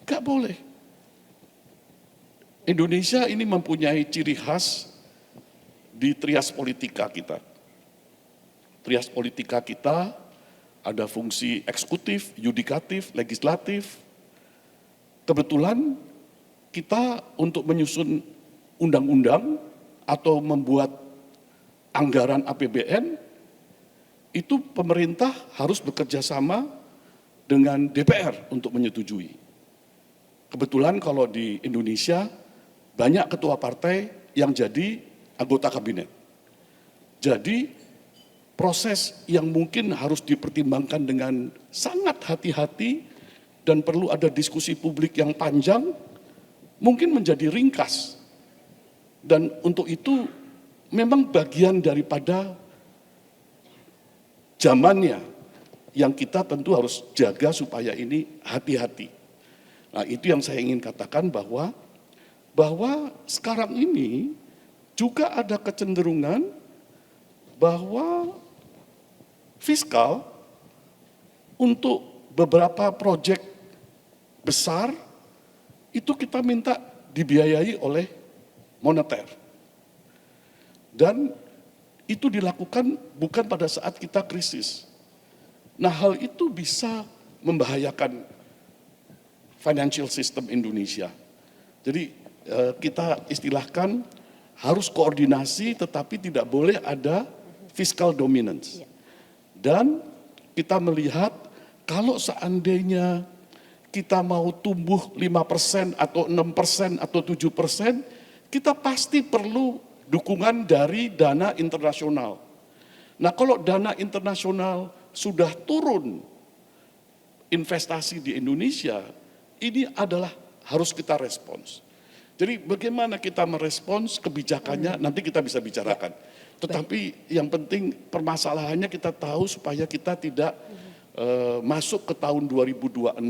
Gak boleh. Indonesia ini mempunyai ciri khas di trias politika kita. Trias politika kita ada fungsi eksekutif, yudikatif, legislatif. Kebetulan kita untuk menyusun undang-undang atau membuat anggaran APBN, itu pemerintah harus bekerja sama dengan DPR untuk menyetujui. Kebetulan kalau di Indonesia banyak ketua partai yang jadi anggota kabinet. Jadi proses yang mungkin harus dipertimbangkan dengan sangat hati-hati dan perlu ada diskusi publik yang panjang, mungkin menjadi ringkas. Dan untuk itu memang bagian daripada zamannya yang kita tentu harus jaga supaya ini hati-hati. Nah itu yang saya ingin katakan bahwa sekarang ini juga ada kecenderungan bahwa fiskal untuk beberapa proyek besar itu kita minta dibiayai oleh moneter. Dan itu dilakukan bukan pada saat kita krisis. Nah hal itu bisa membahayakan financial system Indonesia. Jadi kita istilahkan harus koordinasi tetapi tidak boleh ada fiscal dominance. Dan kita melihat kalau seandainya kita mau tumbuh 5% atau 6% atau 7%, kita pasti perlu dukungan dari dana internasional. Nah kalau dana internasional sudah turun investasi di Indonesia, ini adalah harus kita respons. Jadi bagaimana kita merespons kebijakannya nanti kita bisa bicarakan. Tetapi yang penting permasalahannya kita tahu supaya kita tidak masuk ke tahun 2026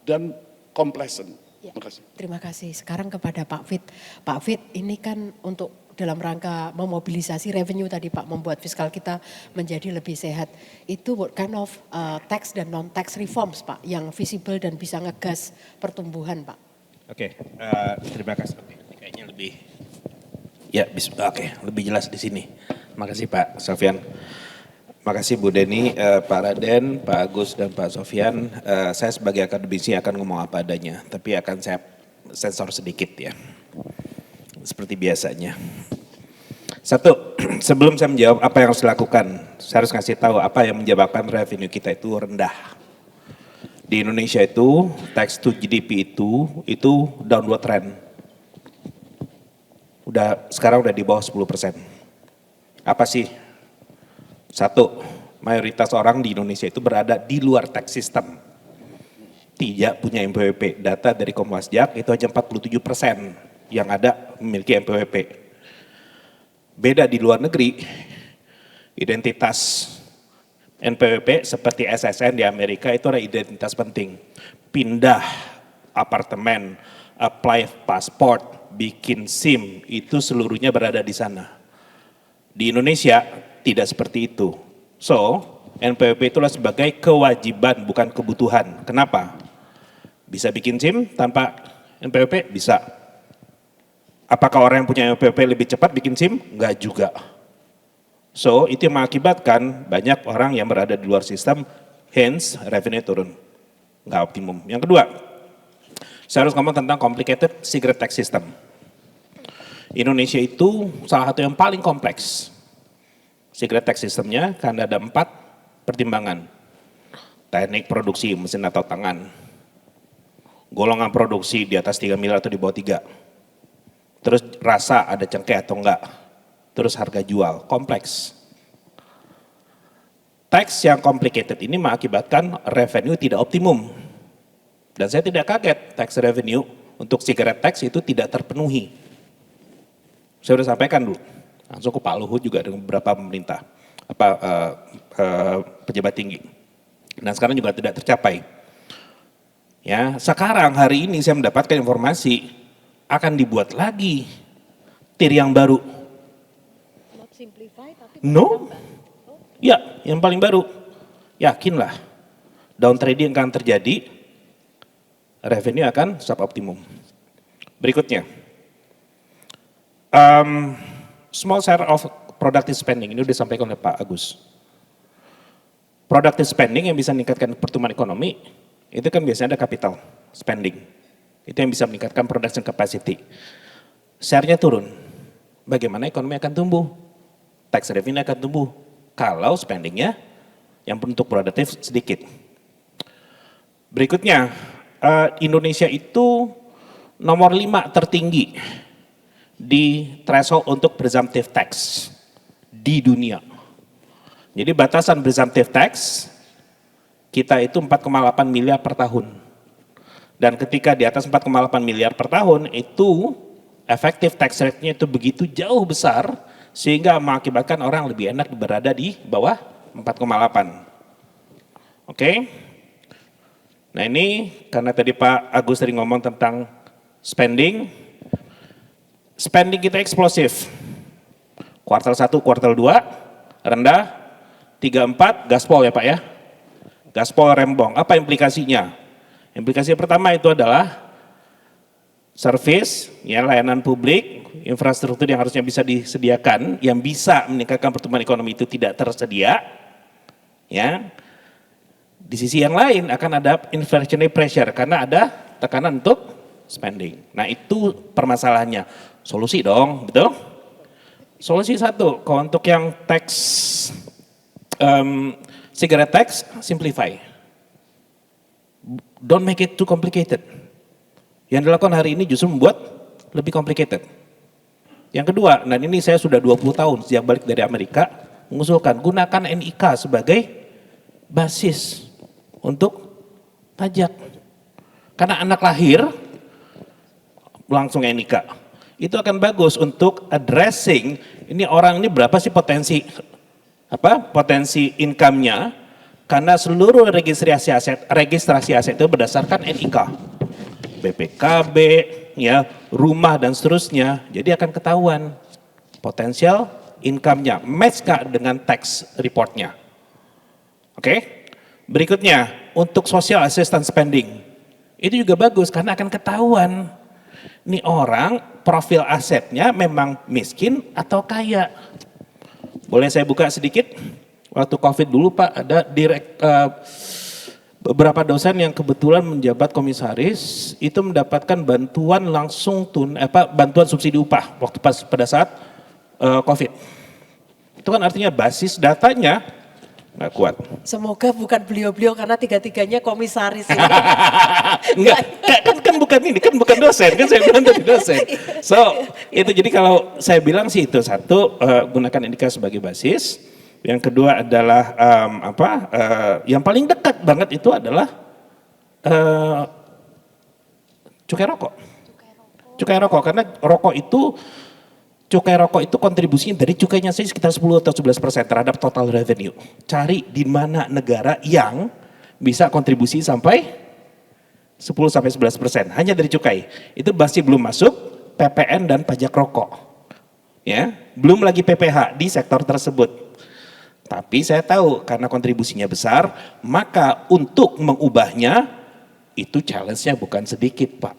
dan complacent. Ya, Terima kasih. terima kasih. Sekarang kepada Pak Fit. Pak Fit, ini kan untuk dalam rangka memobilisasi revenue tadi Pak, membuat fiskal kita menjadi lebih sehat. Itu what kind of tax dan non-tax reforms Pak, yang visible dan bisa ngegas pertumbuhan Pak? Oke, terima kasih. Oke, kayaknya lebih, ya lebih jelas di sini. Makasih Pak Sofyan. Makasih Bu Deni, Pak Raden, Pak Agus, dan Pak Sofyan. Saya sebagai akademisi akan ngomong apa adanya, tapi akan saya sensor sedikit ya. Seperti biasanya. Satu, Sebelum saya menjawab apa yang harus dilakukan, saya harus ngasih tahu apa yang menyebabkan revenue kita itu rendah. Di Indonesia itu, tax to GDP itu downward trend. Sekarang udah di bawah 10%. Apa sih? Satu, mayoritas orang di Indonesia itu berada di luar tax system. Tidak punya NPWP. Data dari Komwasjak itu hanya 47% yang ada memiliki NPWP. Beda di luar negeri, identitas NPWP seperti SSN di Amerika itu adalah identitas penting. Pindah apartemen, apply pasport, bikin SIM, itu seluruhnya berada di sana. Di Indonesia tidak seperti itu. So, NPWP itulah sebagai kewajiban bukan kebutuhan. Kenapa? Bisa bikin SIM tanpa NPWP? Bisa. Apakah orang yang punya NPWP lebih cepat bikin SIM? Enggak juga. So, itu yang mengakibatkan banyak orang yang berada di luar sistem, hence revenue turun. Enggak optimum. Yang kedua, saya harus ngomong tentang complicated cigarette tax system. Indonesia itu salah satu yang paling kompleks. Cigarette tax systemnya karena ada 4 pertimbangan. Teknik produksi mesin atau tangan. Golongan produksi di atas 3 miliar atau di bawah 3. Terus rasa ada cengkeh atau enggak. Terus harga jual, kompleks. Tax yang complicated ini mengakibatkan revenue tidak optimum. Dan saya tidak kaget tax revenue untuk cigarette tax itu tidak terpenuhi. Saya sudah sampaikan dulu, langsung ke Pak Luhut juga dengan beberapa pemerintah, pejabat tinggi. Dan sekarang juga tidak tercapai. Ya, sekarang hari ini saya mendapatkan informasi akan dibuat lagi TIR yang baru. No, ya yang paling baru, yakinlah down trading akan terjadi, revenue akan suboptimum. Berikutnya, small share of productive spending, ini sudah disampaikan oleh Pak Agus. Productive spending yang bisa meningkatkan pertumbuhan ekonomi, itu kan biasanya ada capital spending. Itu yang bisa meningkatkan production capacity. Share-nya turun, bagaimana ekonomi akan tumbuh? Tax revenue akan tumbuh kalau spendingnya yang untuk produktif sedikit. Berikutnya, Indonesia itu nomor 5 tertinggi di threshold untuk presumptive tax di dunia. Jadi batasan presumptive tax kita itu 4,8 miliar per tahun. Dan ketika di atas 4,8 miliar per tahun itu efektif tax rate-nya itu begitu jauh besar sehingga mengakibatkan orang lebih enak berada di bawah 4,8. Oke. Nah ini karena tadi Pak Agus tadi ngomong tentang spending kita eksplosif. Kuartal 1, kuartal 2 rendah, 3, 4 gaspol ya Pak ya. Gaspol rembong. Apa implikasinya? Implikasi pertama itu adalah service, ya layanan publik, infrastruktur yang harusnya bisa disediakan, yang bisa meningkatkan pertumbuhan ekonomi itu tidak tersedia, ya. Di sisi yang lain akan ada inflationary pressure karena ada tekanan untuk spending. Nah itu permasalahannya. Solusi dong, betul? Solusi satu, kalau untuk yang tax, cigarette tax, simplify. Don't make it too complicated. Yang dilakukan hari ini justru membuat lebih complicated. Yang kedua, dan ini saya sudah 20 tahun sejak balik dari Amerika, mengusulkan gunakan NIK sebagai basis untuk pajak. Karena anak lahir, langsung NIK. Itu akan bagus untuk addressing, ini orang ini berapa sih potensi income-nya, karena seluruh registrasi aset itu berdasarkan NIK. BPKB, ya, rumah dan seterusnya, jadi akan ketahuan potensial income-nya, match nggak dengan tax report-nya. Oke, berikutnya untuk social assistance spending, itu juga bagus karena akan ketahuan, ini orang profil asetnya memang miskin atau kaya. Boleh saya buka sedikit? Waktu COVID dulu Pak, ada beberapa dosen yang kebetulan menjabat komisaris itu mendapatkan bantuan langsung bantuan subsidi upah waktu pada saat COVID. Itu kan artinya basis datanya nggak kuat. Semoga bukan beliau-beliau karena tiga-tiganya komisaris. Enggak, kan bukan ini, kan bukan dosen, kan saya bilang tadi dosen. So, itu jadi kalau saya bilang sih itu satu, gunakan indikator sebagai basis. Yang kedua adalah yang paling dekat banget itu adalah cukai rokok. Cukai rokok, karena cukai rokok itu kontribusinya dari cukainya saja sekitar 10 atau 11% terhadap total revenue. Cari di mana negara yang bisa kontribusi sampai 10 sampai 11%, hanya dari cukai. Itu masih belum masuk PPN dan pajak rokok. Ya, belum lagi PPH di sektor tersebut. Tapi saya tahu karena kontribusinya besar, maka untuk mengubahnya itu challenge-nya bukan sedikit, Pak.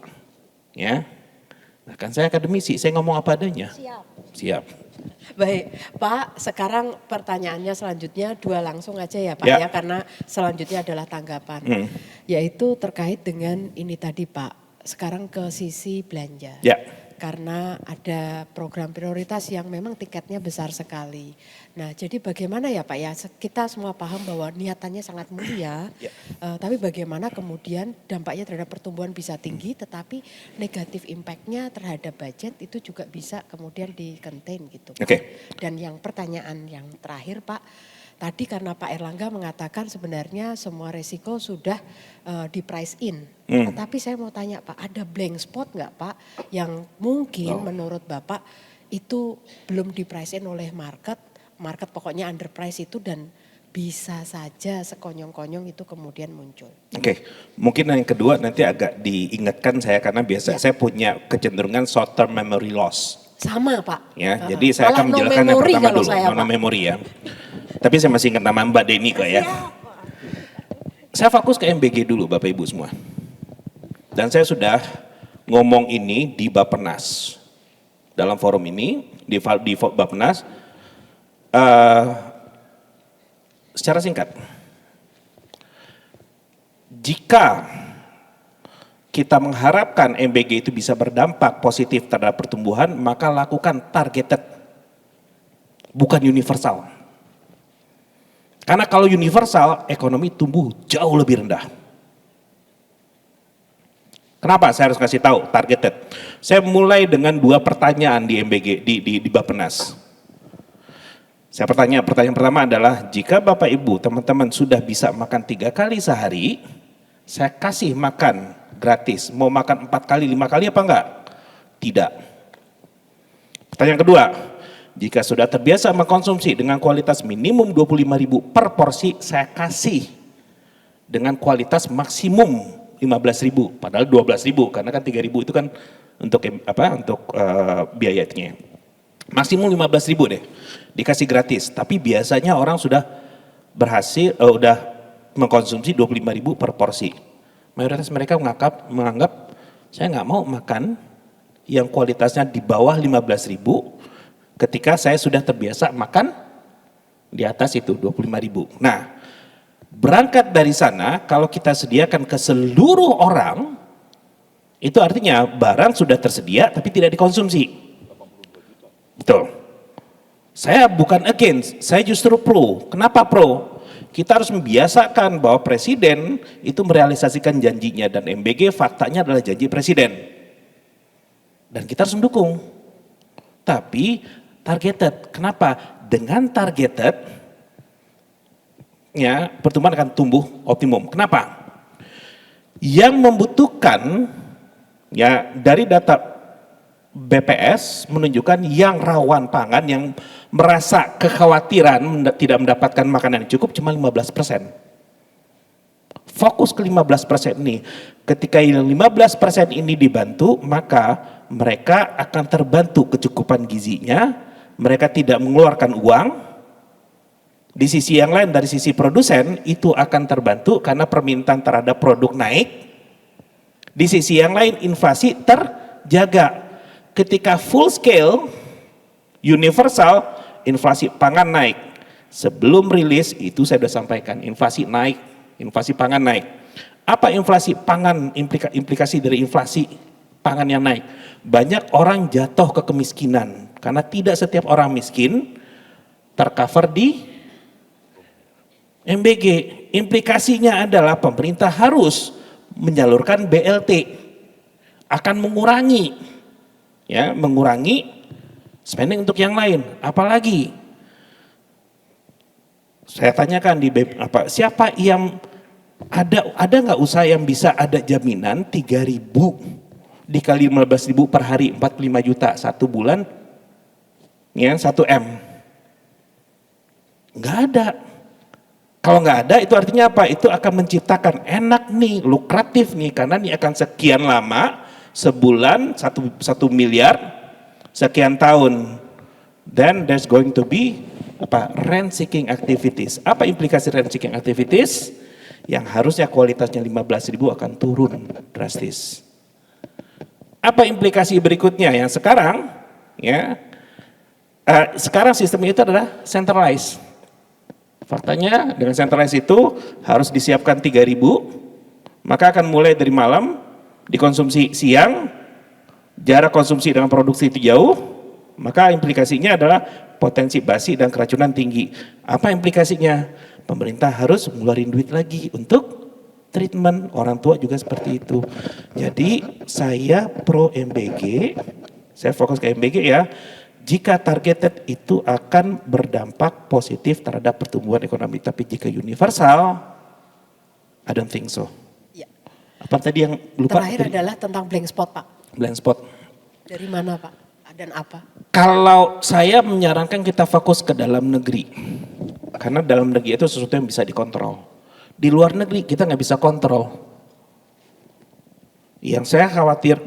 Ya. Nah, kan saya akademisi, saya ngomong apa adanya. Siap. Baik, Pak, sekarang pertanyaannya selanjutnya dua langsung aja ya Pak Ya. ya, karena selanjutnya adalah tanggapan. Yaitu terkait dengan ini tadi Pak, sekarang ke sisi belanja. Ya. Karena ada program prioritas yang memang tiketnya besar sekali. Nah, jadi bagaimana ya Pak ya, kita semua paham bahwa niatannya sangat mulia, tapi bagaimana kemudian dampaknya terhadap pertumbuhan bisa tinggi, tetapi negatif impactnya terhadap budget itu juga bisa kemudian di-contain gitu. Oke. Dan yang pertanyaan yang terakhir Pak, tadi karena Pak Erlangga mengatakan sebenarnya semua resiko sudah di price in. Tetapi saya mau tanya Pak, ada blank spot nggak Pak yang mungkin menurut Bapak itu belum di price in oleh market pokoknya underprice itu dan bisa saja sekonyong-konyong itu kemudian muncul. Oke, mungkin yang kedua nanti agak diingatkan saya karena biasa saya punya kecenderungan short term memory loss. Sama Pak. Ya, jadi saya akan menjelaskan yang pertama dulu, no memory ya. Tapi saya masih ingat nama Mbak Deni kok ya. Saya fokus ke MBG dulu Bapak Ibu semua. Dan saya sudah ngomong ini di Bappenas. Dalam forum ini, di Bappenas, secara singkat. Jika kita mengharapkan MBG itu bisa berdampak positif terhadap pertumbuhan, maka lakukan targeted, bukan universal. Karena kalau universal, ekonomi tumbuh jauh lebih rendah. Kenapa saya harus kasih tahu targeted? Saya mulai dengan 2 pertanyaan di MBG, di Bappenas. Pertanyaan pertama adalah, jika Bapak Ibu, teman-teman sudah bisa makan 3 kali sehari, saya kasih makan gratis. Mau makan 4 kali, 5 kali apa enggak? Tidak. Pertanyaan kedua, jika sudah terbiasa mengkonsumsi dengan kualitas minimum 25.000 per porsi, saya kasih dengan kualitas maksimum 15.000, padahal 12.000 karena kan 3.000 itu kan untuk biayanya. Maksimum 15.000 deh, dikasih gratis. Tapi biasanya orang sudah berhasil, udah mengkonsumsi 25.000 per porsi. Mayoritas mereka menganggap saya nggak mau makan yang kualitasnya di bawah 15.000 ketika saya sudah terbiasa makan di atas itu 25.000. Nah, berangkat dari sana kalau kita sediakan ke seluruh orang, itu artinya barang sudah tersedia tapi tidak dikonsumsi. Betul. Saya bukan against, saya justru pro. Kenapa pro? Kita harus membiasakan bahwa presiden itu merealisasikan janjinya dan MBG faktanya adalah janji presiden. Dan kita harus mendukung. Tapi targeted. Kenapa? Dengan targeted ya pertumbuhan akan tumbuh optimum. Kenapa? Yang membutuhkan ya dari data BPS menunjukkan yang rawan pangan, yang merasa kekhawatiran tidak mendapatkan makanan yang cukup cuma 15%. Fokus ke 15% ini. Ketika yang 15% ini dibantu, maka mereka akan terbantu kecukupan gizinya, mereka tidak mengeluarkan uang. Di sisi yang lain, dari sisi produsen, itu akan terbantu karena permintaan terhadap produk naik. Di sisi yang lain, inflasi terjaga. Ketika full scale, universal, inflasi pangan naik. Sebelum rilis, itu saya sudah sampaikan, inflasi naik, inflasi pangan naik. Apa inflasi pangan, implikasi dari inflasi pangan yang naik? Banyak orang jatuh ke kemiskinan, karena tidak setiap orang miskin, tercover di MBG. Implikasinya adalah pemerintah harus menyalurkan BLT, akan mengurangi spending untuk yang lain. Apalagi saya tanyakan di siapa yang ada nggak usaha yang bisa ada jaminan 3.000 dikali 15.000 per hari 45 juta satu bulan, ya 1 M? Nggak ada. Kalau nggak ada itu artinya apa? Itu akan menciptakan enak nih, lukratif nih, karena ini akan sekian lama, sebulan 1 miliar, sekian tahun. Then there's going to be rent seeking activities. Apa implikasi rent seeking activities? Yang harusnya kualitasnya 15.000 akan turun drastis. Apa implikasi berikutnya yang sekarang? Sekarang sistem itu adalah centralized. Faktanya dengan centralized itu harus disiapkan 3.000, maka akan mulai dari malam, dikonsumsi siang, jarak konsumsi dengan produksi itu jauh, maka implikasinya adalah potensi basi dan keracunan tinggi. Apa implikasinya? Pemerintah harus ngeluarin duit lagi untuk treatment, orang tua juga seperti itu. Jadi saya pro MBG, saya fokus ke MBG ya. Jika targeted itu akan berdampak positif terhadap pertumbuhan ekonomi, tapi jika universal, I don't think so. Ya. Apa tadi yang lupa? Terakhir adalah tentang blank spot, Pak. Blank spot. Dari mana, Pak? Dan apa? Kalau saya menyarankan kita fokus ke dalam negeri, karena dalam negeri itu sesuatu yang bisa dikontrol. Di luar negeri kita nggak bisa kontrol. Yang saya khawatir,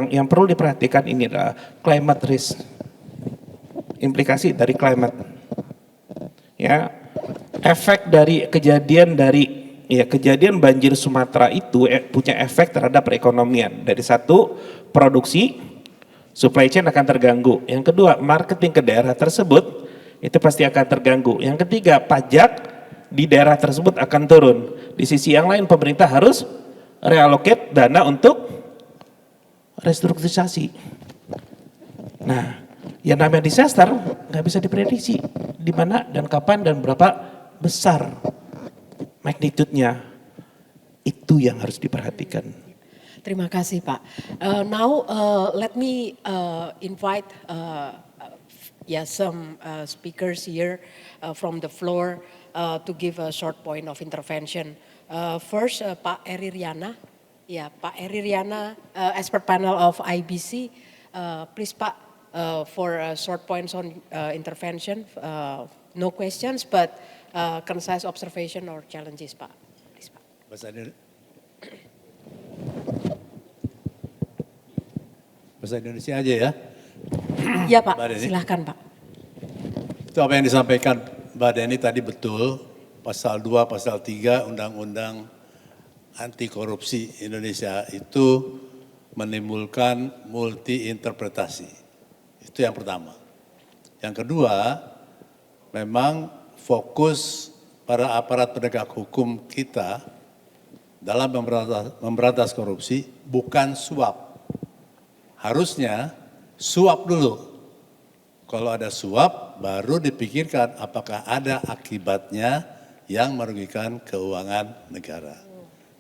yang perlu diperhatikan ini adalah climate risk. Implikasi dari climate. Ya, efek dari kejadian banjir Sumatera itu punya efek terhadap perekonomian. Dari satu, produksi, supply chain akan terganggu. Yang kedua, marketing ke daerah tersebut itu pasti akan terganggu. Yang ketiga, pajak di daerah tersebut akan turun. Di sisi yang lain pemerintah harus reallocate dana untuk restrukturisasi. Nah, yang namanya disaster nggak bisa diprediksi di mana dan kapan dan berapa besar magnitude-nya. Itu yang harus diperhatikan. Terima kasih, Pak. Now let me invite some speakers here from the floor to give a short point of intervention. First, Pak Eri Riana. Ya, Pak Eri Riana, expert panel of IBC. Please, Pak, for short points on intervention. No questions, but concise observation or challenges, Pak. Please, Pak. Bahasa Indonesia aja ya. Ya, Pak, silahkan, Pak. Itu apa yang disampaikan Mbak Deni tadi betul. Pasal 2, pasal 3 Undang-Undang Anti Korupsi Indonesia itu menimbulkan multi interpretasi. Itu yang pertama. Yang kedua, memang fokus para aparat penegak hukum kita dalam memberantas korupsi bukan suap. Harusnya suap dulu. Kalau ada suap baru dipikirkan apakah ada akibatnya yang merugikan keuangan negara.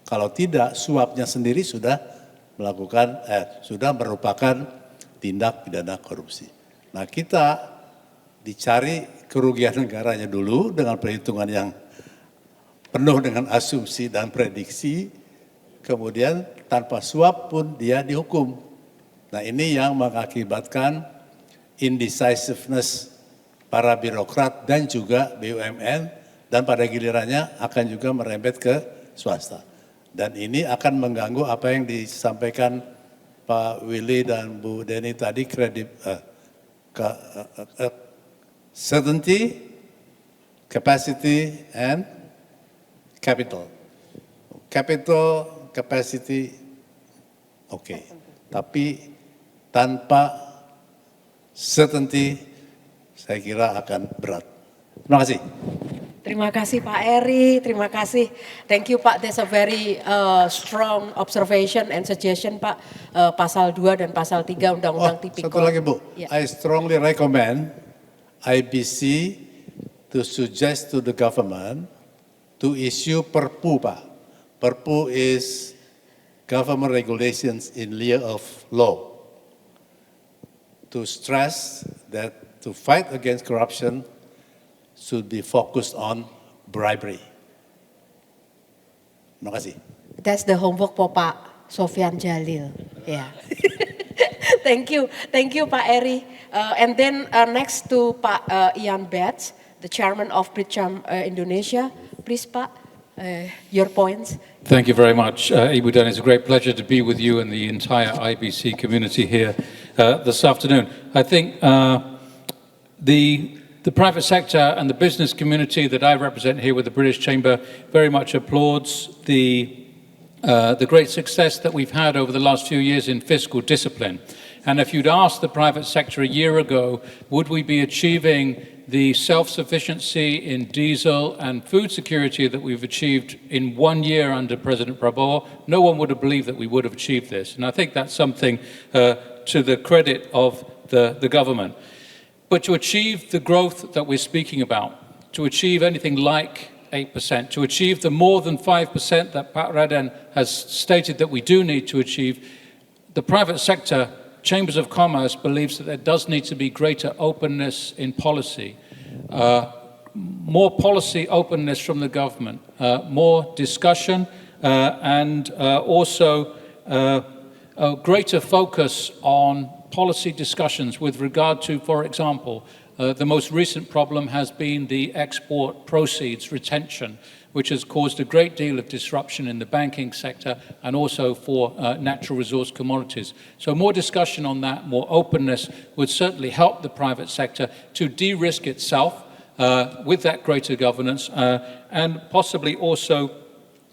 Kalau tidak, suapnya sendiri sudah merupakan tindak pidana korupsi. Nah, kita dicari kerugian negaranya dulu dengan perhitungan yang penuh dengan asumsi dan prediksi, kemudian tanpa suap pun dia dihukum. Nah, ini yang mengakibatkan indecisiveness para birokrat dan juga BUMN, dan pada gilirannya akan juga merembet ke swasta. Dan ini akan mengganggu apa yang disampaikan Pak Willy dan Bu Deni tadi, certainty, capacity, and capital. Capital, capacity, oke. Tapi tanpa certainty, saya kira akan berat. Terima kasih. Terima kasih Pak Eri, terima kasih. Thank you Pak, that's a very strong observation and suggestion Pak. Pasal 2 dan pasal 3 Undang-Undang Tipikor. Satu lagi Bu, Ya. I strongly recommend IBC to suggest to the government to issue Perpu, Pak. Perpu is government regulations in lieu of law, to stress that to fight against corruption should be focused on bribery. Terima kasih. That's the homework for Pak Sofyan Jalil. Yeah. Thank you, Pak Eri. And then next to Pak Ian Betts, the chairman of Pritcham Indonesia. Please, Pak, your points. Thank you very much, Ibu Den. It's a great pleasure to be with you and the entire IBC community here this afternoon. I think the private sector and the business community that I represent here with the British Chamber very much applauds the great success that we've had over the last few years in fiscal discipline. And if you'd asked the private sector a year ago, would we be achieving the self-sufficiency in diesel and food security that we've achieved in 1 year under President Prabowo, no one would have believed that we would have achieved this. And I think that's something to the credit of the government. But to achieve the growth that we're speaking about, to achieve anything like 8%, to achieve the more than 5% that Pak Raden has stated that we do need to achieve, the private sector, Chambers of Commerce, believes that there does need to be greater openness in policy, more policy openness from the government, more discussion, and also a greater focus on policy discussions with regard to, for example, the most recent problem has been the export proceeds retention, which has caused a great deal of disruption in the banking sector and also for natural resource commodities. So more discussion on that, more openness would certainly help the private sector to de-risk itself with that greater governance and possibly also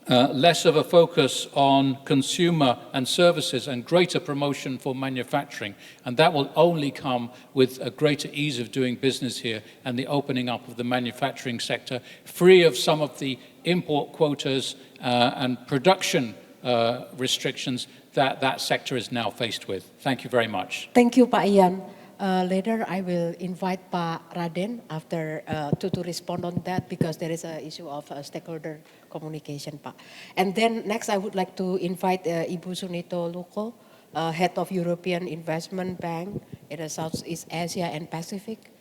less of a focus on consumer and services and greater promotion for manufacturing. And that will only come with a greater ease of doing business here and the opening up of the manufacturing sector, free of some of the import quotas and production restrictions that that sector is now faced with. Thank you very much. Thank you, Pak Ian. Later, I will invite Pak Raden after to respond on that because there is an issue of stakeholder communication, Pak. And then next, I would like to invite Ibu Sunito Luko, Head of European Investment Bank in Southeast Asia and Pacific.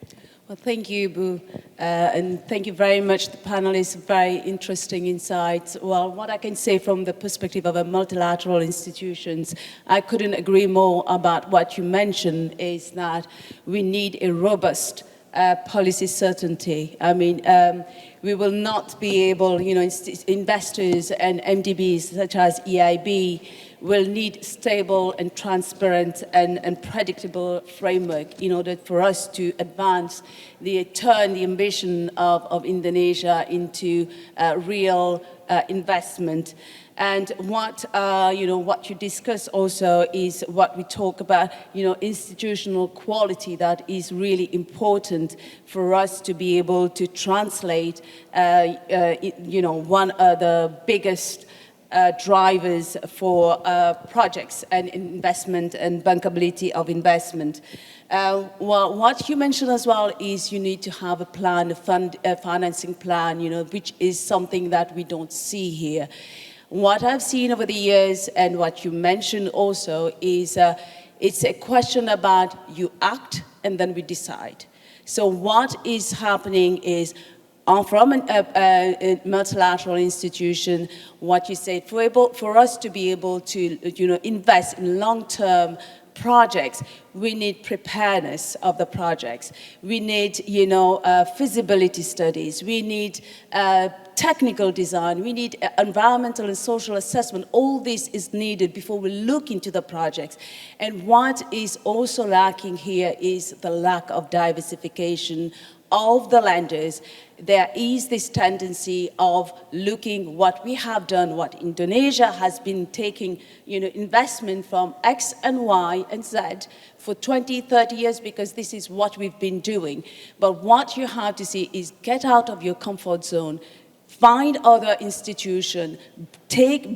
Well, thank you, Ibu, and thank you very much, the panelists, very interesting insights. Well, what I can say from the perspective of a multilateral institutions, I couldn't agree more about what you mentioned, is that we need a robust policy certainty. I mean, we will not be able, investors and MDBs such as EIB will need stable and transparent and predictable framework in order for us to advance turn the ambition of Indonesia into real investment. And what you discuss also is what we talk about, institutional quality that is really important for us to be able to translate, one of the biggest drivers for projects and investment and bankability of investment. Well, what you mentioned as well is you need to have a plan, a financing plan, which is something that we don't see here. What I've seen over the years and what you mentioned also is it's a question about you act and then we decide. So what is happening is from a multilateral institution, what you said, for us to be able to invest in long-term projects, we need preparedness of the projects. We need, feasibility studies. We need technical design. We need environmental and social assessment. All this is needed before we look into the projects. And what is also lacking here is the lack of diversification of the lenders. There is this tendency of looking what we have done, what Indonesia has been taking, investment from X and Y and Z for 20, 30 years because this is what we've been doing. But what you have to see is get out of your comfort zone, find other institutions,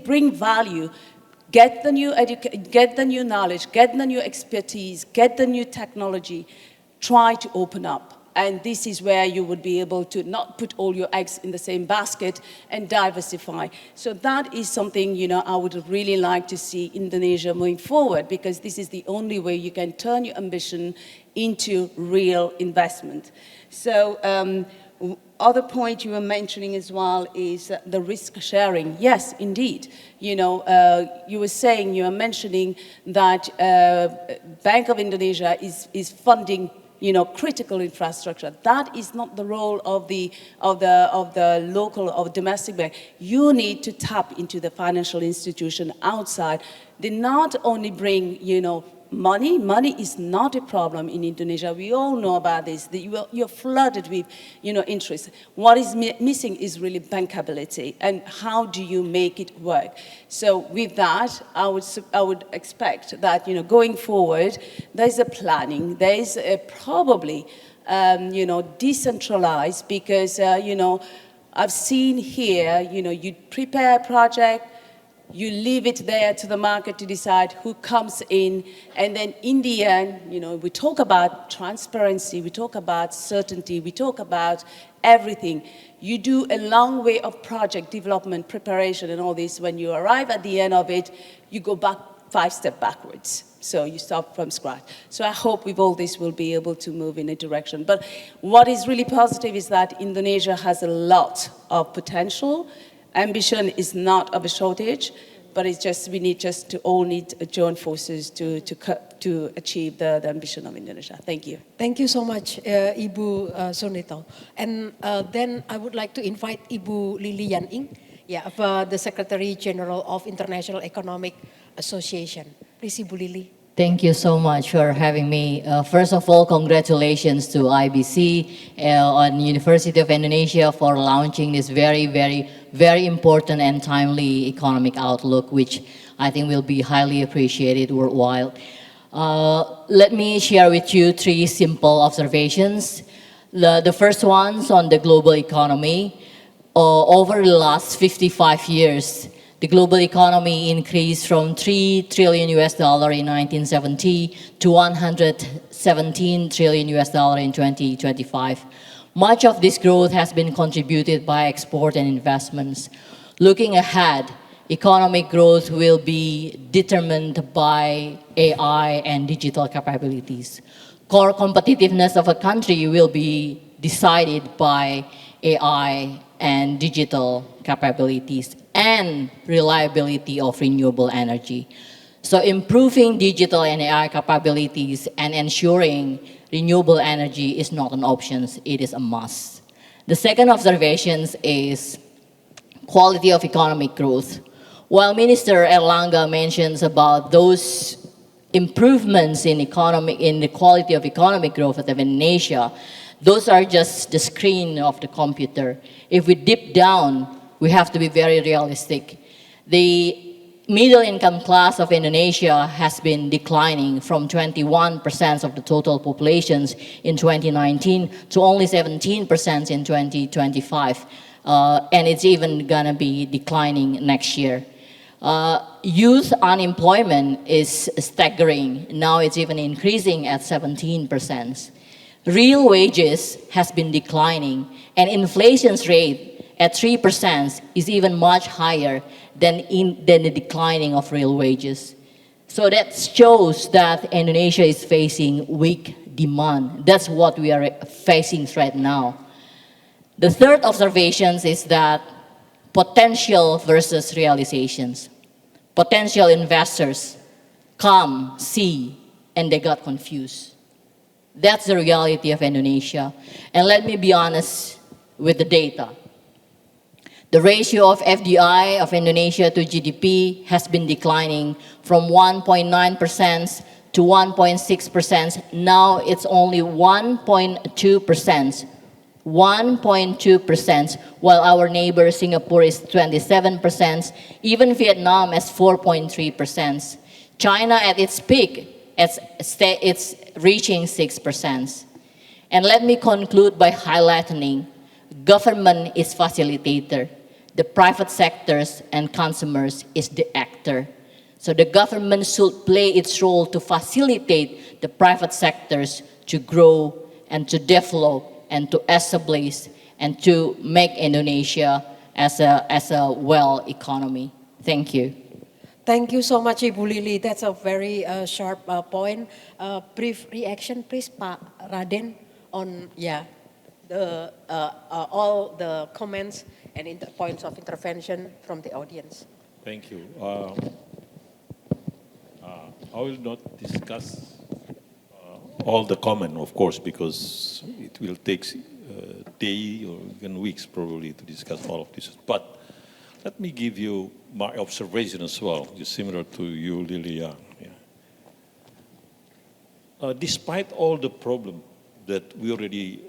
bring value, get the new knowledge, get the new expertise, get the new technology, try to open up. And this is where you would be able to not put all your eggs in the same basket and diversify. So that is something, I would really like to see Indonesia moving forward, because this is the only way you can turn your ambition into real investment. So other point you were mentioning as well is the risk sharing. Yes, indeed. You were mentioning that Bank of Indonesia is funding critical infrastructure. That is not the role of the local or domestic bank. You need to tap into the financial institution outside. They not only bring, money. Money is not a problem in Indonesia. We all know about this. You're flooded with, interest. What is missing is really bankability, and how do you make it work? So with that, I would expect that, going forward, there's a planning. There is probably, decentralized, because, I've seen here, you prepare a project, you leave it there to the market to decide who comes in, and then in the end, we talk about transparency, we talk about certainty, we talk about everything. You do a long way of project development, preparation, and all this. When you arrive at the end of it, you go back 5 steps backwards. So you start from scratch. So I hope with all this we'll be able to move in a direction. But what is really positive is that Indonesia has a lot of potential. Ambition is not of a shortage, but it's just we need to all need join forces to achieve the ambition of Indonesia. Thank you. Thank you so much, Ibu Sunito. And then I would like to invite Ibu Lili Yan Ing, the Secretary General of International Economic Association. Please, Ibu Lili. Thank you so much for having me. First of all, congratulations to IBC and University of Indonesia for launching this very, very, very important and timely economic outlook, which I think will be highly appreciated worldwide. Let me share with you 3 simple observations. The first one's on the global economy. Over the last 55 years, the global economy increased from $3 trillion in 1970 to $117 trillion in 2025. Much of this growth has been contributed by export and investments. Looking ahead, economic growth will be determined by AI and digital capabilities. Core competitiveness of a country will be decided by AI and digital capabilities and reliability of renewable energy. So improving digital and AI capabilities and ensuring renewable energy is not an option, it is a must. The second observation is quality of economic growth. While Minister Erlangga mentions about those improvements in the quality of economic growth of Indonesia, those are just the screen of the computer. If we dip down, we have to be very realistic. The middle income class of Indonesia has been declining from 21% of the total populations in 2019 to only 17% in 2025. And it's even gonna be declining next year. Youth unemployment is staggering. Now it's even increasing at 17%. Real wages has been declining, and inflation's rate at 3% is even much higher than the declining of real wages. So that shows that Indonesia is facing weak demand. That's what we are facing right now. The third observation is that potential versus realizations. Potential investors come, see, and they got confused. That's the reality of Indonesia. And let me be honest with the data. The ratio of FDI of Indonesia to GDP has been declining from 1.9% to 1.6%. Now it's only 1.2%. 1.2%, while our neighbor Singapore is 27%, even Vietnam is 4.3%. China at its peak, it's reaching 6%. And let me conclude by highlighting, government is facilitator. The private sectors and consumers is the actor. So the government should play its role to facilitate the private sectors to grow and to develop and to establish and to make Indonesia as a well economy. Thank you. Thank you so much, Ibu Lili. That's a very sharp point. Brief reaction, please, Pak Raden, on all the comments and points of intervention from the audience. Thank you. I will not discuss all the comment, of course, because it will take day or even weeks probably to discuss all of this. But let me give you my observation as well, just similar to you, Lilia. Despite all the problem that we already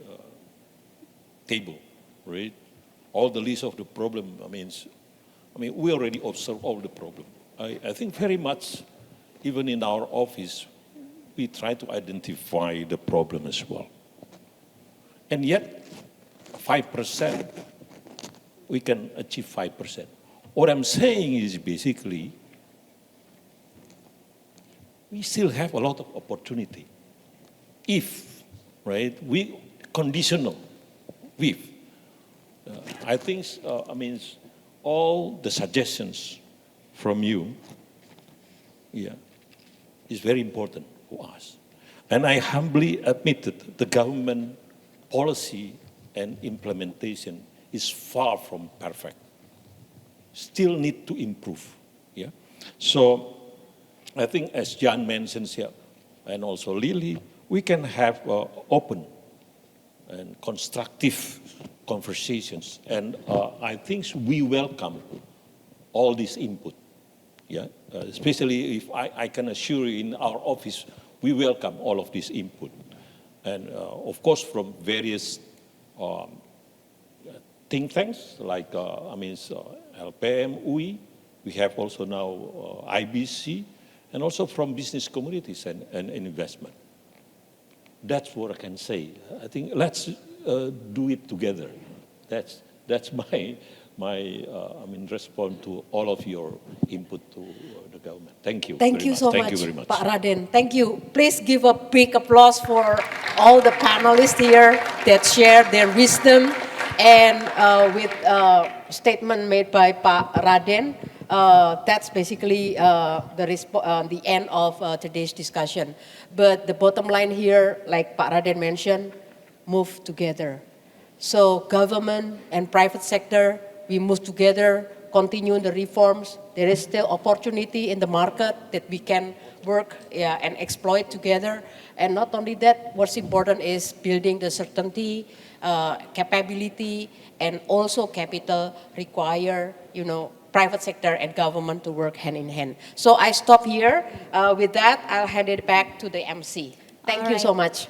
table, right? All the list of the problem, I mean, we already observe all the problem. I think very much, even in our office, we try to identify the problem as well. And yet, 5%, we can achieve 5%. What I'm saying is basically, we still have a lot of opportunity. If, right, we conditional with, I think, all the suggestions from you, is very important for us. And I humbly admit that the government policy and implementation is far from perfect. Still need to improve. So I think as Jan mentions here, and also Lily, we can have open and constructive conversations. And I think we welcome all this input. Especially if I can assure you in our office, we welcome all of this input. And of course, from various think tanks like LPM, UI, we have also now IBC, and also from business communities and investment. That's what I can say. I think let's do it together. That's my response to all of your input to the government. Thank you. Thank you so Thank much, you very much. Pak Raden. Thank you. Please give a big applause for all the panelists here that shared their wisdom, and with statement made by Pak Raden. That's basically the end of today's discussion. But the bottom line here, like Pak Raden mentioned, move together. So government and private sector, we move together, continue the reforms. There is still opportunity in the market that we can work and exploit together. And not only that, what's important is building the certainty, capability, and also capital require, private sector and government to work hand in hand. So I stop here. With that, I'll hand it back to the MC. Thank you so much.